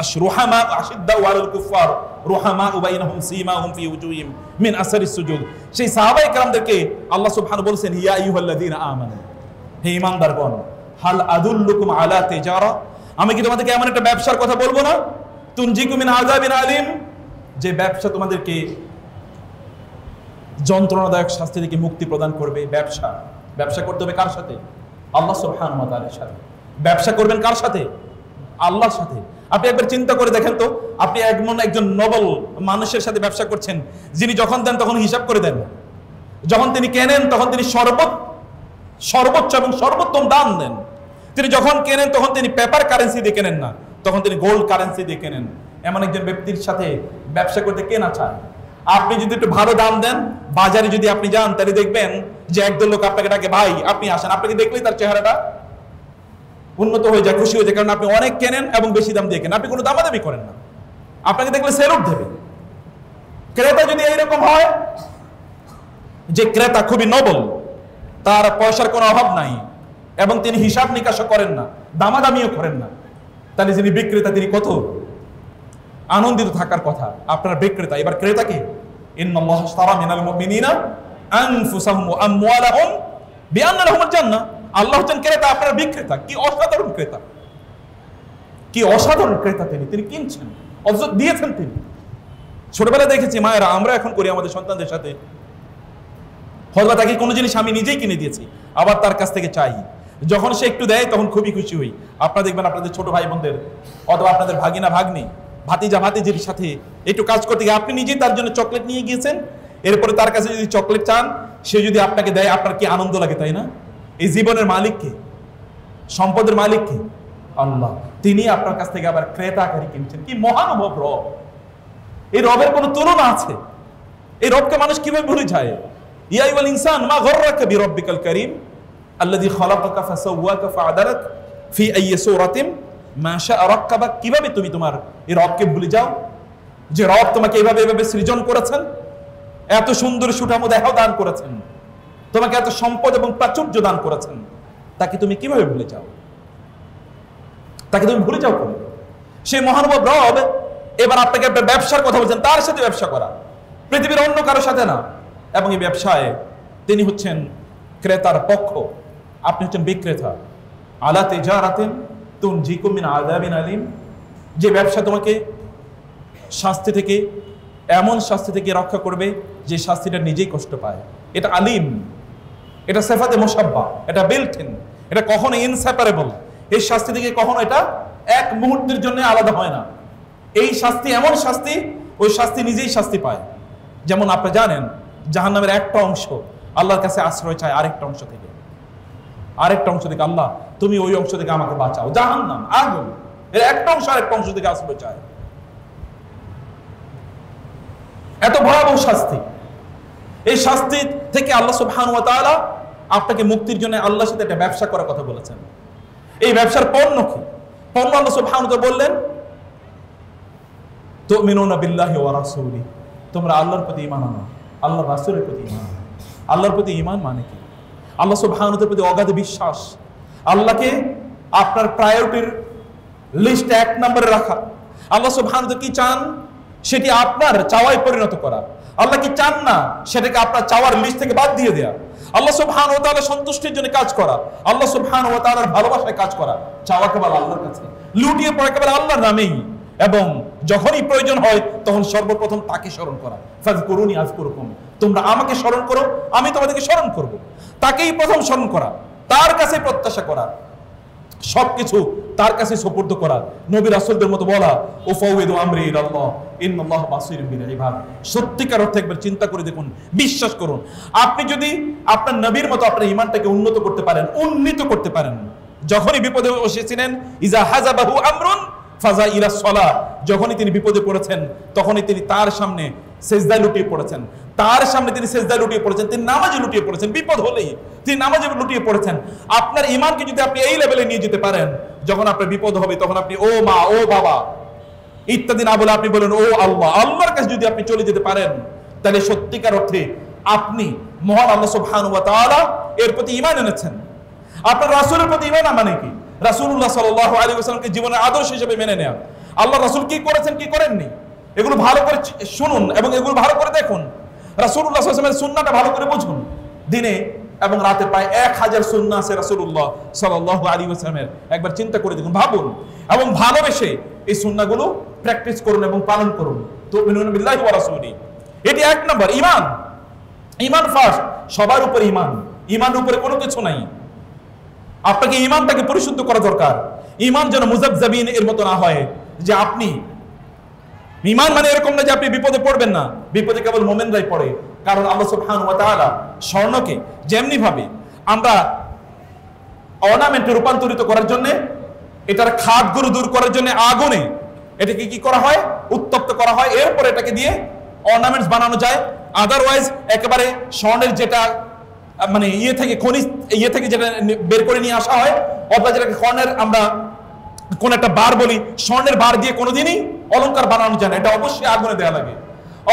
আশরুহামা আশিদ্দা ওয়ালাল কুফার রুহামা বাইনাহুম সীমাহুম ফি উজুহিম মিন আসারিস সুজুদ। সেই সাহাবায়ে কেরামদেরকে আল্লাহ সুবহানাহু বলেছেন ইয়া আইয়ুহাল্লাযীনা আমানু, হে ঈমানদারগণ, হাল আদুল্লুকুম আলা তিজারা, আমি কি তোমাদেরকে এমন একটা ব্যবসার কথা বলবো না? তুনজিকুম মিন আযাবিন আলিম, যে ব্যবসা তোমাদেরকে যন্ত্রণাদায়ক শাস্তি থেকে মুক্তি প্রদান করবে। ব্যবসা করতে হবে কার সাথে? আল্লাহ সুবহানাহু ওয়া তাআলার সাথে। ব্যবসা করবেন কার সাথে? আল্লাহর সাথে। আপনি একবার চিন্তা করে দেখেন তো, আপনি একজন নোবেল মানুষের সাথে ব্যবসা করছেন, যিনি যখন দেন তখন হিসাব করে দেন, যখন তিনি কেনেন তখন তিনি সর্বোচ্চ এবং সর্বোত্তম দাম দেন। তিনি যখন কেনেন তখন তিনি পেপার কারেন্সি দিয়ে কেনেন না, তখন তিনি গোল্ড কারেন্সি দিয়ে কেনেন। এমন একজন ব্যক্তির সাথে ব্যবসা করতে কে না চায়? আপনি যদি একটু ভালো দাম দেন, বাজারে যদি আপনি যান, তাহলে দেখবেন যে একদল লোক আপনাকে ডাকে, ভাই আপনি আসেন, আপনাকে দেখলেই তার চেহারাটা উন্নত হয়ে যায়, খুশি হয়ে যায়, কারণ আপনি অনেক কেনেন এবং বেশি দাম দিয়ে কেনেন, আপনি কোনো দামাদামি করেন না, আপনাকে দেখলে সেলুট দেবে। ক্রেতা যদি এইরকম হয় যে ক্রেতা খুবই নবল, তার পয়সার কোনো অভাব নাই এবং তিনি হিসাব নিকাশও করেন না, দামাদামিও করেন না, তাহলে যিনি বিক্রেতা তিনি কত আনন্দিত থাকার কথা। আপনার বিক্রেতা। এবার ক্রেতা কি? ইন্নাল্লাহ আশতারা মিনাল মুমিনিনা আনফুসাহুম ওয়া আমওয়ালাহুম বিআন্না লাহুমুল জান্নাহ। আল্লাহ হচ্ছেন ক্রেতা, আপনার বিক্রেতা। কি অসাধারণ ক্রেতা, কি অসাধারণ ক্রেতা তিনি কিনছেন অথচ দিয়েছেন তিনি। ছোটবেলায় দেখেছি মায়েরা, আমরা এখন করি আমাদের সন্তানদের সাথে, হয়তো তাকে কোনো জিনিস আমি নিজেই কিনে দিয়েছি, আবার তার কাছ থেকে চাই, যখন সে একটু দেয় তখন খুবই খুশি হই। আপনারা দেখবেন আপনাদের ছোট ভাই বোনদের অথবা আপনাদের ভাগিনা ভাগ্নি ভাতিজা ভাতিজির সাথে একটু কাজ করতে গিয়ে আপনি নিজেই তার জন্য চকলেট নিয়ে গিয়েছেন, এরপরে তার কাছে যদি চকলেট চান, সে যদি আপনাকে দেয়, আপনার কি আনন্দ লাগে, তাই না? এই জীবনের মালিক কে? সম্পদের মালিক কে? আল্লাহ। তিনি আপনার কাছ থেকে আবার ক্রেতা আকারে কিনছেন। কি মহানুভব রব! এই রবের কোনো তুলনা আছে? এই রবকে মানুষ কিভাবে ভুলে যায়? ইয়া আইয়ুহাল ইনসান মা গররাকা বিরাব্বিকাল কারীম আল্লাযী খালাকাকা ফাসাওয়াকা ফাআদালাক ফি আইয়ি সূরাতিন মা শাআ রাক্কাবাক। কিভাবে তুমি তোমার এই রবকে ভুলে যাও, যে রব তোমাকে এভাবে সৃজন করেছেন, এত সুন্দর সুঠামো দেহ দান করেছেন, তোমাকে এত সম্পদ এবং প্রাচুর্য দান করেছেন, তাকে তুমি কিভাবে ভুলে যাও? তাকে তুমি ভুলে যাও কেন? সেই মহানুভব রব এবার আপনাকে একটা ব্যবসার কথা বলছেন, তার সাথে ব্যবসা করা, পৃথিবীর অন্য কারোর সাথে না। এবং এই ব্যবসায় তিনি হচ্ছেন ক্রেতার পক্ষ, আপনি হচ্ছেন বিক্রেতা। আলা তিজারাতিন তুনজিকুম মিন আযাবিন আলীম। যে ব্যবসা তোমাকে শাস্তি থেকে, এমন শাস্তি থেকে রক্ষা করবে যে শাস্তিটা নিজেই কষ্ট পায়। এটা আলিম, এটা সিফাতে মুশাব্বাহ, এটা বিল্ট ইন, এটা কখনো ইনসেপারেবল। এই শাস্তি থেকে কখনো এটা এক মুহূর্তের জন্য আলাদা হয় না। এই শাস্তি এমন শাস্তি, ওই শাস্তি নিজেই শাস্তি পায়। যেমন আপনি জানেন জাহান্নামের একটা অংশ আল্লাহর কাছে আশ্রয় চায় আরেকটা অংশ থেকে, আল্লাহ তুমি ওই অংশ থেকে আমাকে বাঁচাও। জাহান্নাম আগুন, এর একটা অংশ আরেকটা অংশ থেকে আশ্রয় চায়। এত ভয়াবহ শাস্তি। এই শাস্তি থেকে আল্লাহ সুবহানাহু ওয়া তাআলা আপনাকে মুক্তির জন্য আল্লাহর সাথে একটা ব্যবসা করার কথা বলেছেন। এই ব্যবসার পণ্য কি? পণ্য আল্লাহ সুবহানাহু ওয়া তাআলা বললেন, তুমিনুনা বিল্লাহি ওয়া রাসূলিহি, তোমরা আল্লাহর প্রতি ঈমান আনো, আল্লাহর রাসূলের প্রতি ঈমান আনো। আল্লাহর প্রতি ঈমান মানে কি? আল্লাহ সুবহানাহু ওয়া তাআলার প্রতি অগাধ বিশ্বাস, আল্লাহকে আপনার প্রায়োরিটির লিস্ট 1 নম্বরে রাখা। আল্লাহ সুবহানাহু ওয়া তাআলা কি চান সেটি আপনার চাওয়ায় পরিণত করা। আল্লাহ কি চান না সেটাকে আপনার চাওয়ার লিস্ট থেকে বাদ দিয়ে দেয়া। আল্লাহ সুবহানাহু ওয়া তাআলা সন্তুষ্টির জন্য কাজ করা, আল্লাহ সুবহানাহু ওয়া তাআলার ভালোবাসায় কাজ করা, চাওয়া কেবল আল্লাহর কাছে, লুটিয়ে পড়া কেবল আল্লাহর নামেই, এবং যখনই প্রয়োজন হয় তখন সর্বপ্রথম তাকে স্মরণ করা। ফাযকুরুনি আযকুরকুম, তোমরা আমাকে স্মরণ করো, আমি তোমাদেরকে স্মরণ করব। তাকেই প্রথম স্মরণ করা, তার কাছে প্রত্যাশা করা, সবকিছু তার কাছে সুপুর্দ করা। নবী রাসূলদের মতো বলা, উফাউযিদু আমরি ইলাল্লাহ ইন্নাল্লাহা বাসীরুম বিল ইবাদ। সত্যিকার অর্থে একবার চিন্তা করে দেখুন, বিশ্বাস করুন, আপনি যদি আপনার নবীর মতো আপনার ঈমানটাকে উন্নত করতে পারেন, উন্নীত করতে পারেন, যখনই বিপদে এসেছিলেন, ইজা হাযাবাহু আমরুন ফাজা ইলা সলাহ, যখনই তিনি বিপদে পড়েছেন তখনই তিনি তার সামনে সেজদায় লুটিয়ে পড়েছেন, তার সামনে তিনি সেজদায় লুটিয়ে পড়েছেন, তিনি নামাজে লুটিয়ে পড়েছেন। বিপদ হলেই তিনি নামাজে লুটিয়ে পড়েছেন। আপনার ঈমানকে যদি আপনি এই লেভেলে নিয়ে যেতে পারেন, যখন আপনার বিপদ হবে তখন আপনি ও মা, ও বাবা ইত্যাদি না বলে আপনি বলেন ও আল্লাহ, আল্লাহর কাছে যদি আপনি চলে যেতে পারেন, তাহলে সত্যিকার অর্থে আপনি মহান আল্লাহ সুবহানাহু ওয়া তাআলা এর প্রতি ঈমান এনেছেন। আপনার রাসূলের প্রতি ঈমান মানে কি? রাসূলুল্লাহ সাল্লাল্লাহু আলাইহি ওয়াসাল্লামকে জীবনের আদর্শ হিসেবে মেনে নেওয়া। আল্লাহ রাসূল কি করেছেন কি করেননি এগুলো ভালো করে শুনুন এবং এগুলো ভালো করে দেখুন। রাসূলুল্লাহ সাল্লাল্লাহু আলাইহি ওয়াসাল্লামের সুন্নাহটা ভালো করে বুঝুন। দিনে এবং রাতে প্রায় 1000 সুন্নাহ আছে রাসূলুল্লাহ সাল্লাল্লাহু আলাইহি ওয়াসাল্লামের। একবার চিন্তা করে দেখুন, ভাবুন এবং ভালোবেসে এই সুন্নাহগুলো প্র্যাকটিস করুন এবং পালন করুন। তুমিনুনা বিল্লাহি ওয়া রাসূলিহি, এটি 1 নম্বর ঈমান। ঈমান ফার্স্ট, সবার উপর ঈমান, ঈমানের উপরে কোনো কিছু নাই। আপনাকে ঈমানটাকে পরিশুদ্ধ করা দরকার। ঈমান যেন মুযাবযাবিন এর মতো না হয়, যে আপনি ঈমান মানে এরকম না যে আপনি বিপদে পড়বেন না, বিপদে কেবল মুমিনরাই পড়ে। কারণ আল্লাহ সুবহানাহু ওয়া তাআলা স্বর্ণকে যেমনি ভাবে আমরা অর্নামেন্টে রূপান্তরিত করার জন্য, এটার খাদগুলো দূর করার জন্য আগুনে এটাকে কি করা হয়, উত্তপ্ত করা হয়, এরপর এটাকে দিয়ে অর্নামেন্টস বানানো যায়। আদারওয়াইজ একেবারে স্বর্ণের যেটা মানে থেকে খনিজ থেকে যেটা বের করে নিয়ে আসা হয়, অথবা যেটাকে স্বর্ণের আমরা কোন একটা বার বলি, স্বর্ণের বার দিয়ে কোনোদিনই অলংকার বানানো যায় না, এটা অবশ্যই আগুনে দেওয়া লাগে।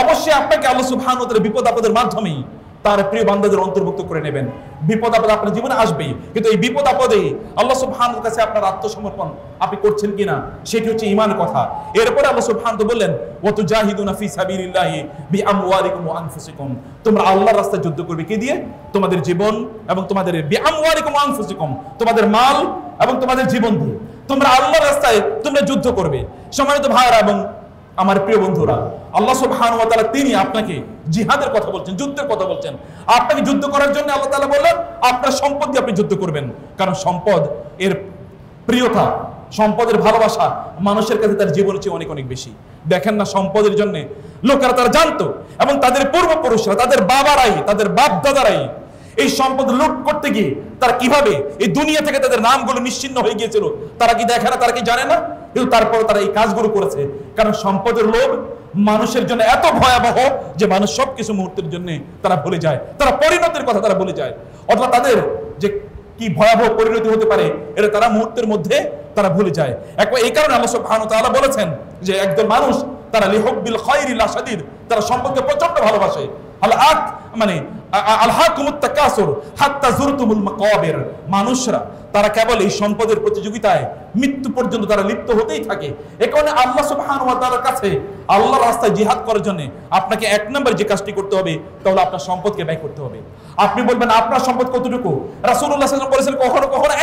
অবশ্যই আপনাকে আল্লাহ সুবহানাহু ওয়া তাআলা বিপদ আপদের মাধ্যমেই তার প্রিয় বান্দাদের অন্তর্ভুক্ত করে নেবেন। বিপদ আপদ আপনার জীবনে আসবেই, কিন্তু এই বিপদ আপদে আল্লাহ সুবহানাহু ওয়া তাআলার কাছে আপনার আত্মসমর্পণ আপনি করছেন কিনা, সেটি হচ্ছে ঈমানের কথা। এরপরে আল্লাহ সুবহানাহু ওয়া তাআলা বললেন, ওয়া তুজাহিদুনা ফি সাবিলিল্লাহি বিআমওয়ালিকুম ওয়া আনফুসিকুম, তোমরা আল্লাহর রাস্তায় যুদ্ধ করবে কি দিয়ে? তোমাদের জীবন এবং তোমাদের বিআমওয়ালিকুম ওয়া আনফুসিকুম, তোমাদের মাল এবং তোমাদের জীবন দিয়ে তোমরা আল্লাহর রাস্তায় তোমরা যুদ্ধ করবে। সম্মানিত ভাইরা এবং আমার প্রিয় বন্ধুরা, আল্লাহ সুবহানাহু ওয়া তাআলা তিনি আপনাকে জিহাদের কথা বলছেন, যুদ্ধের কথা বলছেন। আপনাকে যুদ্ধ করার জন্য আল্লাহ তাআলা বললেন আপনার সম্পদ দিয়ে আপনি যুদ্ধ করবেন, কারণ সম্পদ এর প্রিয়তা, সম্পদের ভালোবাসা মানুষের কাছে তার জীবনের চেয়ে অনেক অনেক বেশি। দেখেন না, সম্পদের জন্য লোকেরা তারা জানতো, এবং তাদের পূর্বপুরুষরা, তাদের বাবারাই, তাদের বাপ দাদারাই এই সম্পদ লুট করতে গিয়ে তারা কিভাবে এই দুনিয়া থেকে তাদের নামগুলো নিশ্চিহ্ন হয়ে গিয়েছিল, তারা কি দেখে না, তারা কি জানে না? কিন্তু তারপরে তারা এই কাজগুলো করেছে, কারণ সম্পদের লোভ মানুষের জন্য এত ভয়াবহ যে মানুষ সবকিছু মুহূর্তের জন্য তারা ভুলে যায়, তারা পরিণতির কথা তারা ভুলে যায়, অথবা তাদের যে কি ভয়াবহ পরিণতি হতে পারে এটা তারা মুহূর্তের মধ্যে তারা ভুলে যায়। একবার এই কারণে আল্লাহ সুবহানাহু ওয়া তাআলা বলেছেন যে একদল মানুষ তারা লিহুব্বিল খায়রি লাশাদীদ, তারা সম্পদকে প্রচন্ড ভালোবাসে। মানে আলহাকুমুত তাকাসুর হাত্তা যুরতুমুল মাকাবির, মানুষরা তারা কেবল এই সম্পদের প্রতিযোগিতায় মৃত্যু পর্যন্ত তারা লিপ্ত হতেই থাকে। এই কারণে আল্লাহ সুবহানাহু ওয়া তাআলার কাছে আল্লাহর রাস্তায় জিহাদ করার জন্য আপনাকে এক নম্বর যে কাজটি করতে হবে তাহলে আপনার সম্পদকে ব্যয় করতে হবে। আপনি বলবেন আপনার সম্পদ কতটুকু? রাসূলুল্লাহ সাল্লাল্লাহু আলাইহি ওয়াসাল্লাম বলেছেন কখনো কখনো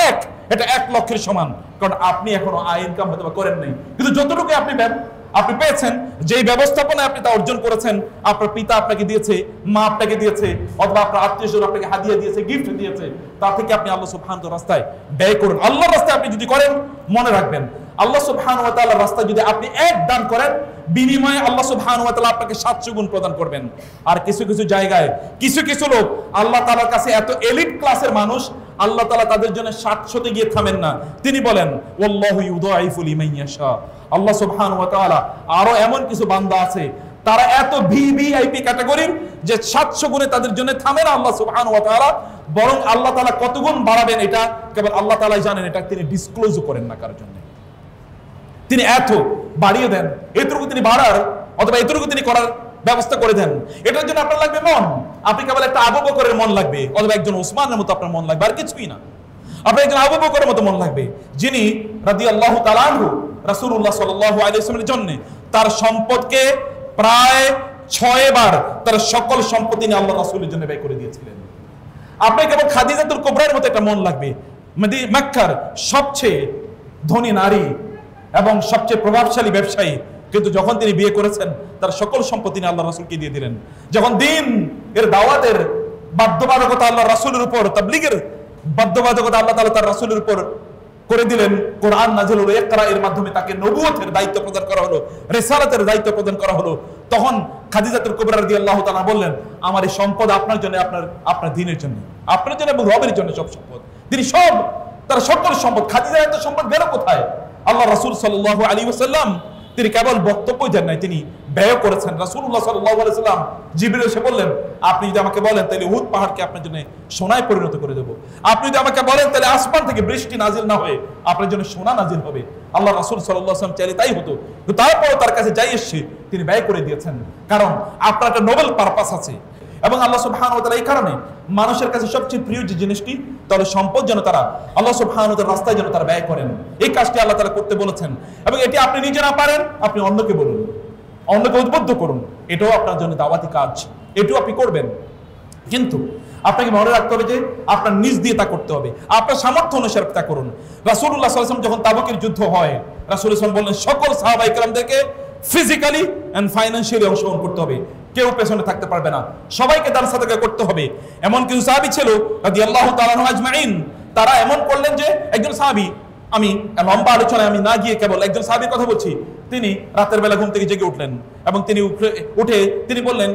এটা 1 লক্ষের সমান, কারণ আপনি এখনো আয় ইনকাম হয়তো করেন নাই, কিন্তু যতটুকু আপনি পেয়েছেন, যেই ব্যবস্থাপনায় আপনি তা অর্জন করেছেন, আপনার পিতা আপনাকে দিয়েছে, মা আপনাকে দিয়েছে, অথবা আপনার আত্মীয়স্বজন আপনাকে হাদিয়া দিয়েছে, গিফট দিয়েছে, তা থেকে আপনি আল্লাহ সুবহানাহু ওয়া তাআলার রাস্তায় ব্যয় করুন। আল্লাহর রাস্তায় আপনি যদি করেন, মনে রাখবেন আল্লাহ সুবহানাহু ওয়া তাআলার রাস্তায় যদি আপনি এক দান করেন, বিনিময়ে আল্লাহ সুবহানাহু ওয়া তাআলা আপনাকে 700 গুণ প্রদান করবেন। আর কিছু কিছু জায়গায় কিছু লোক আল্লাহ তাআলার কাছে এত এলিট ক্লাসের মানুষ, আল্লাহ তাআলা তাদের জন্য 700তে গিয়ে থামেন না। তিনি বলেন ওয়াল্লাহু ইউদাইফু লিমান ইয়াশা, আল্লাহ সুবহানাহু ওয়া তাআলা আরো এমন কিছু বান্দা আছে তারা এত ভিভিআইপি ক্যাটাগরির যে 700 গুণে তাদের জন্য থামে না আল্লাহ সুবহানাহু ওয়া তাআলা, বরং আল্লাহ তাআলা কত গুণ বাড়াবেন এটা কেবল আল্লাহ তাআলাই জানেন, এটা তিনি ডিসক্লোজও করেন না কারোর জন্য। তিনি এত বাড়িয়ে দেন, এতটুকু তিনি বাড়ার অথবা এতটুকু তিনি করার ব্যবস্থা করে দেন। এটার জন্য আপনার লাগবে মন, আপনি কেবল একটা আবু বকরের মন লাগবে, অথবা একজন ওসমানের মতো আপনার মন লাগবে, আর কিছুই না। আপনার একজন আবু বকরের মতো মন লাগবে, যিনি রাদিয়াল্লাহু তাআলা আনহু রাসূলুল্লাহ সাল্লাল্লাহু আলাইহি ওয়াসাল্লামের জন্য তার সম্পদকে প্রায় 6 বার তার সকল সম্পত্তি নিয়ে আল্লাহ রাসূলের জন্য ব্যয় করে দিয়েছিলেন। আপনি কেবল খাদিজাতুল কুবরার মতো একটা মন লাগবে, মক্কার সবচেয়ে ধনী নারী এবং সবচেয়ে প্রভাবশালী ব্যবসায়ী, কিন্তু যখন তিনি বিয়ে করেছেন তার সকল সম্পত্তি নিয়ে আল্লাহ রাসূলকে দিয়ে দিলেন। যখন দিন এর দাওয়াতের বাধ্যবাধকতা আল্লাহ রাসূলের উপর, তাবলীগের বাধ্যবাধকতা আল্লাহ তাআলা তার রাসূলের উপর করে দিলেন, কোরআন নাযিল হলো, ইকরা এর মাধ্যমে তাকে নবুয়তের দায়িত্ব প্রদান করা হলো, রিসালাতের দায়িত্ব প্রদান করা হলো, তখন খাদিজাতুল কুবরা রাদিয়াল্লাহু তাআলা বললেন আমার এই সম্পদ আপনার জন্য, আপনার দ্বীনের জন্য, আপনার জন্য এবং রবের জন্য সব সম্পদ। তিনি তার সকল সম্পদ, খাদিজার এত সম্পদ গেল কোথায়? আল্লাহ রাসূল সাল্লাল্লাহু আলাইহি ওয়াসাল্লাম তিনি কেবল বক্তব্য দেন নাই, তিনি ব্যয় করেছেন। রাসূলুল্লাহ সাল্লাল্লাহু আলাইহি ওয়াসাল্লাম জিবরিল এসে বললেন আপনি যদি আমাকে বলেন তাহলে উহুদ পাহাড়কে আপনার জন্য সোনায় পরিণত করে দেব, আপনি যদি আমাকে বলেন তাহলে আসমান থেকে বৃষ্টি নাজিল না হয়ে আপনার জন্য সোনা নাজিল হবে। আল্লাহ রাসূল সাল্লাল্লাহু আলাইহি ওয়াসাল্লাম চাইলে তাই হতো, কিন্তু তারপরেও তার কাছে যাই এসেছে তিনি ব্যয় করে দিয়েছেন, কারণ আপনার একটা নোবেল পারপাস আছে। এবং আল্লাহ সুবহানাহু ওয়া তাআলা এই কারণে মানুষের কাছে সবচেয়ে প্রিয় যে জিনিসটি তাহলে সম্পদ যেন তারা আল্লাহ সুবহানাহু ওয়া তাআলার রাস্তায় যেন তারা ব্যয় করেন, এই কাজটি আল্লাহ তাআলা করতে বলেছেন। এবং এটি আপনি নিজে না পারেন, আপনি অন্যকে বলুন, অন্যকে উদ্বুদ্ধ করুন, এটাও আপনার জন্য দাওয়াতি কাজ, এটাও আপনি করবেন। কিন্তু আপনাকে মনে রাখতে হবে যে আপনার নিজ দিয়ে তা করতে হবে, আপনার সামর্থ্য অনুসারে তা করুন। রাসূলুল্লাহ সাল্লাল্লাহু আলাইহি ওয়াসাল্লাম যখন তাবুকের যুদ্ধ হয়, রাসূলুল্লাহ সাল্লাল্লাহু আলাইহি ওয়াসাল্লাম বললেন সকল সাহাবায়ে কেরামদেরকে ফিজিক্যালি এন্ড ফাইন্যান্সিয়ালি অংশগ্রহণ করতে হবে, কেউ পেছনে থাকতে পারবে না, সবাইকে দান সাদাকা করতে হবে। এমন কিছু সাহাবী ছিল রাদিয়াল্লাহু তাআলা আনহু আজমাইন, তারা এমন করলেন যে একজন সাহাবী আমি লম্বা আলোচনায় আমি না গিয়ে কেবল একজন সাহাবীর কথা বলছি। তিনি রাতের বেলা ঘুম থেকে জেগে উঠলেন এবং তিনি উঠে তিনি বললেন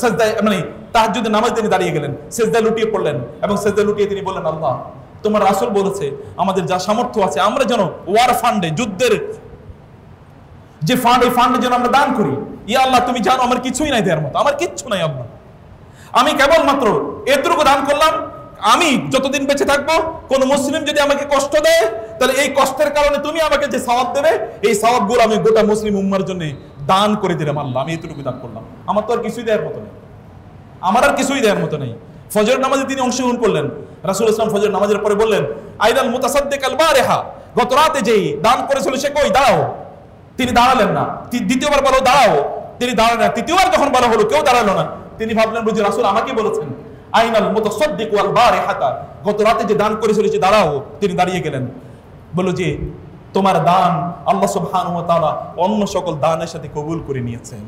সেজদায় মানে তাহাজ্জুদের নামাজে তিনি দাঁড়িয়ে গেলেন, সেজদায় লুটিয়ে পড়লেন এবং সেজদায় লুটিয়ে তিনি বললেন, আল্লাহ তোমার রাসূল বলেছে আমাদের যা সামর্থ্য আছে আমরা যেন ওয়ার ফান্ডে, যুদ্ধের যে ফান্ড, এই ফান্ডে যেন আমরা দান করি। ইয়া আল্লাহ তুমি জানো আমার কিছুই নাই দেওয়ার মতো, আমার কিচ্ছু নাই আল্লাহ, আমি কেবলমাত্র এতটুকু দান করলাম। আমি যতদিন বেঁচে থাকবো কোন মুসলিম যদি আমাকে কষ্ট দেয় তাহলে এই কষ্টের কারণে তুমি আমাকে যে সওয়াব দেবে এই সওয়াবগুলো আমি গোটা মুসলিম উম্মার জন্য দান করে দিলাম আল্লাহ, আমি এতটুকু দান করলাম। আমার তো আর কিছুই দেওয়ার মতো নেই, আমার আর কিছুই দেওয়ার মতো নেই। ফজর নামাজে তিনি অংশগ্রহণ করলেন। রাসূল ইসলাম ফজর নামাজের পরে বললেন, আইনাল মুতাসাদ্দিক আল বারিহা, গত রাতে যেই দান করেছিল সে কই, দাঁড়াও। তিনি দাঁড়ালেন না। দ্বিতীয়বার বলো দাঁড়াও, তিনি দাঁড়ালেন না। তৃতীয়বার যখন বলা হলো কেউ দাঁড়ালো না, তিনি ভাবলেন বুঝি রাসূল আমাকে বলেছেন আইনাল মুতাসাদ্দিক ওয়াল বারিহাতা, গত রাতে যে দান করেছিল সে দাঁড়াও। তিনি দাঁড়িয়ে গেলেন, বলল যে তোমার দান আল্লাহ সুবহানাহু ওয়া তাআলা অন্য সকল দানের সাথে কবুল করে নিয়েছেন,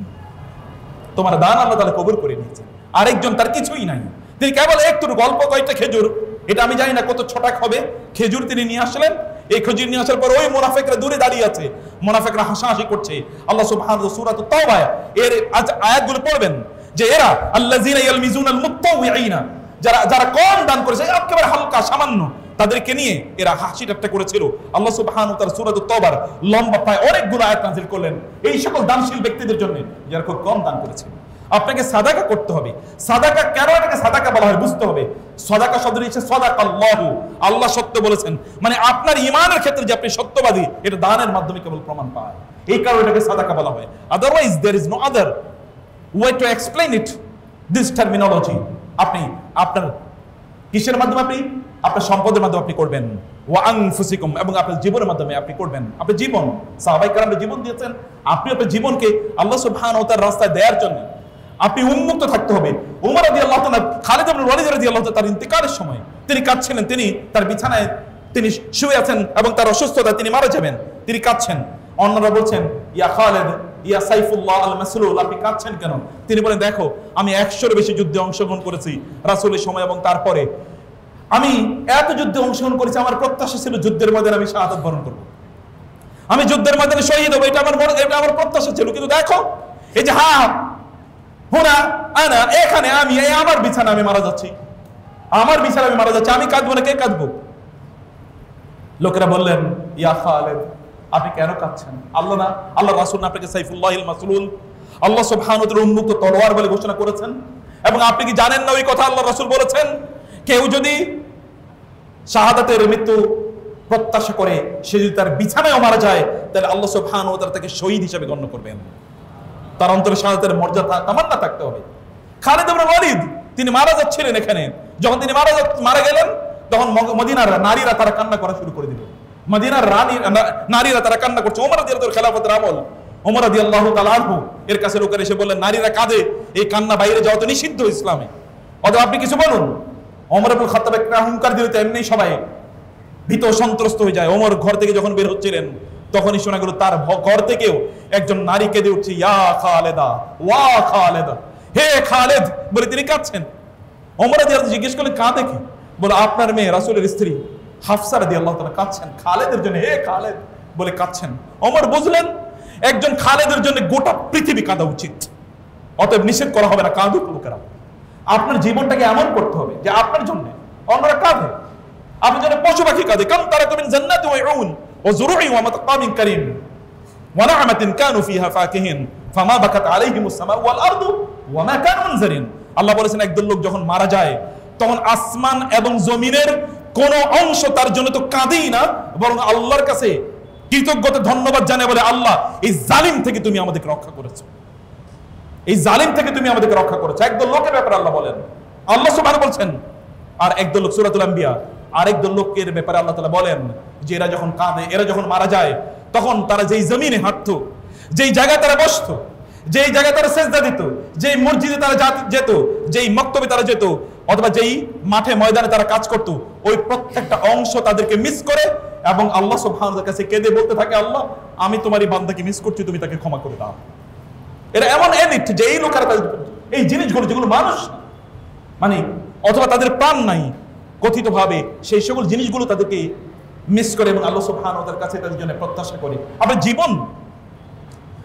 তোমার দান আল্লাহ তাআলা কবুল করে নিয়েছেন। আরেকজন তার কিছুই নাই, তিনি কেবল একটু অল্প কয়েকটা খেজুর, এটা আমি জানি না কত ছটাক হবে, খেজুর তিনি নিয়ে আসলেন। এই খেজুর নিয়ে আসার পর ওই মুনাফিকরা দূরে দাঁড়িয়ে আছে, মুনাফিকরা হাসাহাসি করছে। আল্লাহ সুবহানাহু সূরাত তাওবা এর আয়াতগুলো পড়বেন যে এরা আল্লাযিনা ইয়ালমিজুনাল মুত্তাওয়িঈনা, যারা কম দান করেছে একেবারে হালকা সামান্য, তাদেরকে নিয়ে এরা হাসি ঠাট্টা করেছিল। আল্লাহ সুবহানাহু ওয়া তাআলা সূরাত তাওবার লম্বা প্রায় অনেকগুলো আয়াত নাযিল করলেন এই সকল দানশীল ব্যক্তিদের জন্য যারা খুব কম দান করেছে। আপনাকে সাদাকা করতে হবে। সাদাকা কেন এটাকে সাদাকা বলা হয় বুঝতে হবে। সাদাকা শব্দের হচ্ছে সাদাকাল্লাহু, আল্লাহ সত্য বলেছেন, মানে আপনার ঈমানের ক্ষেত্রে যে আপনি সত্যবাদী এটা দানের মাধ্যমে কেবল প্রমাণ পায়, এই কারণে এটাকে সাদাকা বলা হয়। Otherwise there is no other way to explain it, this terminology. আপনি আপনার কিসের মাধ্যমে, আপনি আপনার সম্পদের মাধ্যমে আপনি করবেন, ওয়া আনফুসিকুম, এবং আপনার জীবনের মাধ্যমে আপনি করবেন। আপনার জীবন, সাহাবায়ে কেরামরা জীবন দিয়েছেন, আপনি আপনার জীবনকে আল্লাহ সুবহানাহু ওয়া তাআলার রাস্তায় দেওয়ার জন্য আপনি উন্মুক্ত থাকতে হবে। উমর রাদিয়াল্লাহু তাআলা, খালিদ ইবনে ওয়ালিদ রাদিয়াল্লাহু তাআলা তার ইন্তেকালের সময় তিনি কাঁদছিলেন, তিনি তার বিছানায় তিনি শুয়ে আছেন এবং তার অসুস্থতা তিনি মারা যাবেন, তিনি কাঁদছেন। অন্যরা বলছেন ইয়া খালিদ ইয়া সাইফুল্লাহ আল মাসলুল, আপনি কাঁদছেন কেন? তিনি বলেন দেখো আমি 100-এর বেশি যুদ্ধে অংশগ্রহণ করেছি রাসূলের সময় এবং তারপরে আমি এত যুদ্ধে অংশগ্রহণ করেছি, আমার প্রত্যাশা ছিল যুদ্ধের ময়দানে আমি শাহাদাত বরণ করব, আমি যুদ্ধের ময়দানে শহীদ হব, এটা আমার প্রত্যাশা ছিল। কিন্তু দেখো এই যে হুনা আনা, এখানে আমি আমার বিছানা আমি মারা যাচ্ছি, আমার বিছানা আমি মারা যাচ্ছি, আমি কাঁদবো না, কে কাঁদবো? লোকেরা বললেন ইয়া খালিদ আপনি কেন কাঁদছেন? আল্লাহ না, আল্লাহ রাসূল না আপনাকে সাইফুল্লাহিল মাসলুল, আল্লাহ সুবহানাহু ওয়া তাআলা উন্মুক্ত তলোয়ার বলে ঘোষণা করেছেন? এবং আপনি কি জানেন না ওই কথা আল্লাহ রাসূল বলেছেন কেউ যদি শাহাদাতের মৃত্যু প্রত্যাশা করে সে যদি তার বিছানায় মারা যায় তাহলে আল্লাহ সুবহানাহু ওয়া তাআলা তাকে শহীদ হিসেবে গণ্য করবেন। তার অন্তরে শাহাদাতের মর্যাদা তামান্না থাকতে হবে। খালিদ ইবনে ওয়ালিদ তিনি মারা যাচ্ছিলেন এখানে, যখন তিনি মারা গেলেন তখন মদিনার নারীরা তারা কান্না করা শুরু করে দিল। মদিনার নারীরা তারা কান্না করছে। ওমর রাদিয়াল্লাহু তাআলা খেলাফতের আমল, ওমর রাদিয়াল্লাহু তাআলা আনহু এর কাছে লোকেরা এসে বললেন নারীরা কাঁদে, এই কান্না বাইরে যাওয়া তো নিষিদ্ধ ইসলামে, অথবা আপনি কিছু বলুন। ওমর ইবনে খাত্তাব একটা হুঙ্কার দিলে তো এমনি সবাই ভীত সন্ত্রস্ত হয়ে যায়। ওমর ঘর থেকে যখন বের হচ্ছিলেন তখনই শোনা গেল তার ঘর থেকেও একজন নারী কেঁদে উঠছে ইয়া খালেদা ওয়া খালেদা, হে খালেদ বলে তিনি কাঁদছেন। ওমর রাদিয়াল্লাহু তাআলা জিজ্ঞেস করলেন কাঁদে কি? বলে আপনার মেয়ে রাসূলের স্ত্রী হাফসা রাদিয়াল্লাহু তাআলা কাঁদছেন খালেদের জন্য, হে খালেদ বলে কাঁদছেন। ওমর বুঝলেন একজন খালেদের জন্য গোটা পৃথিবী কাঁদা উচিত, অতএব নিষেধ করা হবে না, কাঁদুক লোকেরা। আপনার জীবনটাকে এমন করতে হবে যে আপনার জন্য অন্যরা কাঁদে, আপনি যেন পশু পাখি কাঁদে। কাম তারাকু মিন জান্নাতি ওয়া উন ওয়া যুরুই ওয়া মাতকামিন কারীম ওয়া না'মাতিন কানু ফিহা ফাকিহিন ফামা বাকাত আলাইহিমুস সামাউ ওয়াল আরদু ওয়া মা কানু মুনজিরিন। আল্লাহ বলেছেন একদল লোক যখন মারা যায় তখন আসমান এবং জমিনের কোন অংশ তার জন্য তো কাঁদেই না, বরং আল্লাহর কাছে কৃতজ্ঞতা ধন্যবাদ জানায় বলে আল্লাহ এই জালিম থেকে তুমি আমাদেরকে রক্ষা করেছো, এই জালিম থেকে তুমি আমাদেরকে রক্ষা করেছো। একদল লোকের ব্যাপারে আল্লাহ বলেন, আল্লাহ সুবহানাহু বলছেন। আর একদল লোক সূরাতুল আম্বিয়া আরেকদল লোকের ব্যাপারে আল্লাহ তাআলা বলেন যে এরা যখন কাঁদে, এরা যখন মারা যায় তখন তারা যেই জমিনে হাঁটতো, যেই জায়গায় তারা বসতো, যেই জায়গায় তারা সেজদা দিত, যেই মসজিদে তারা যেত, যেই মক্তবে তারা যেত, অথবা যেই মাঠে ময়দানে তারা কাজ করত, ওই প্রত্যেকটা অংশ তাদেরকে মিস করে এবং আল্লাহ সুবহানাহু ওয়া তাআলার কাছে কেঁদে বলতে থাকে আল্লাহ আমি তোমারই বান্দাকে মিস করছি, তুমি তাকে ক্ষমা করে দাও। এরা এমন এডিক্ট যে এই লোকেরা এই জিনিসগুলো যেগুলো মানুষ মানে অথবা তাদের প্রাণ নাই কথিতভাবে সেই সকল জিনিসগুলো তাদেরকে মিস করে এবং আল্লাহ সুবহানাহু ওয়া তাআলার কাছে তাদের জন্য প্রত্যাশা করি। আপনার জীবন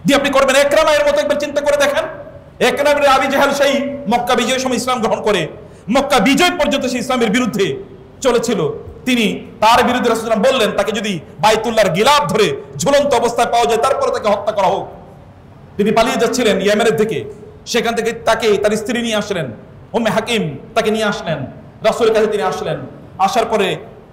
দিয়ে আপনি করবেন ইকরামার মতো একবার চিন্তা করে দেখেন। ইকরামা আবু জাহেল সেই মক্কা বিজয়ের সময় ইসলাম গ্রহণ করে মক্কা বিজয় পর্যন্ত সেই ইসলামের বিরুদ্ধে চলেছিল। তিনি তার বিরুদ্ধে রাসূলুল্লাহ সাল্লাল্লাহু আলাইহি ওয়াসাল্লাম বললেন তাকে যদি বাইতুল্লাহর গিলাফ ধরে ঝুলন্ত অবস্থায় পাওয়া যায় তারপরে তাকে হত্যা করা হোক। তিনি পালিয়ে যাচ্ছিলেন ইয়েমেনের দিকে, সেখান থেকে তাকে তার স্ত্রী নিয়ে আসলেন, উম্মে হাকিম তাকে নিয়ে আসলেন রাসূলের কাছে। তিনি আসলেন, আসার পরে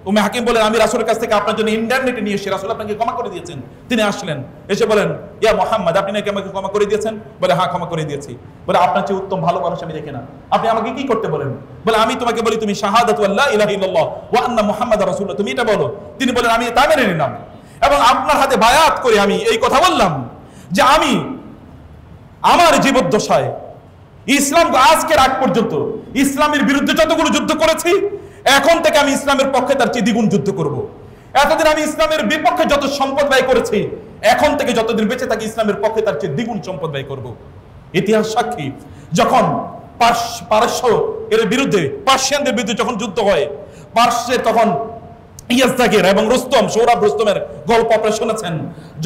উম্মে হাকিম বলেন আমি রাসূলের কাছ থেকে আপনার জন্য ইন্টারনেটে নিয়ে এসে রাসূল আপনাকে ক্ষমা করে দিয়েছেন। তিনি আসলেন, এসে বলেন ইয়া মুহাম্মদ আপনি নাকি আমাকে ক্ষমা করে দিয়েছেন? বলে হ্যাঁ ক্ষমা করে দিয়েছি। বলে আপনার চেয়ে উত্তম ভালো মানুষ আমি দেখি না, আপনি আমাকে কি করতে বলেন? বলে আমি তোমাকে বলি তুমি শাহাদাতু আল্লা ইলাহা ইল্লাল্লাহ ওয়া আন্না মুহাম্মাদার রাসূলুল্লাহ তুমি এটা বলো। তিনি বলেন আমি তা মেনে নিলাম এবং আপনার হাতে বায়াত করে আমি এই কথা বললাম যে আমি আমার জীবদ্দশায় ইসলাম আজকের আগ পর্যন্ত ইসলামের বিরুদ্ধে যতগুলো যুদ্ধ করেছি এখন থেকে আমি ইসলামের পক্ষে তার চেয়ে দ্বিগুণ যুদ্ধ করব। এতদিন আমি ইসলামের বিপক্ষে যত সম্পদ ব্যয় করেছি এখন থেকে যতদিন বেঁচে থাকি ইসলামের পক্ষে তার চেয়ে দ্বিগুণ সম্পদ ব্যয় করব। ইতিহাস সাক্ষী যখন পারস্য এর বিরুদ্ধে পার্সিয়ানদের বিরুদ্ধে যখন যুদ্ধ হয় পার্শ্বের তখন ইয়াজদাগের এবং রুস্তম সৌরভ রুস্তমের গল্প আপনারা শুনেছেন।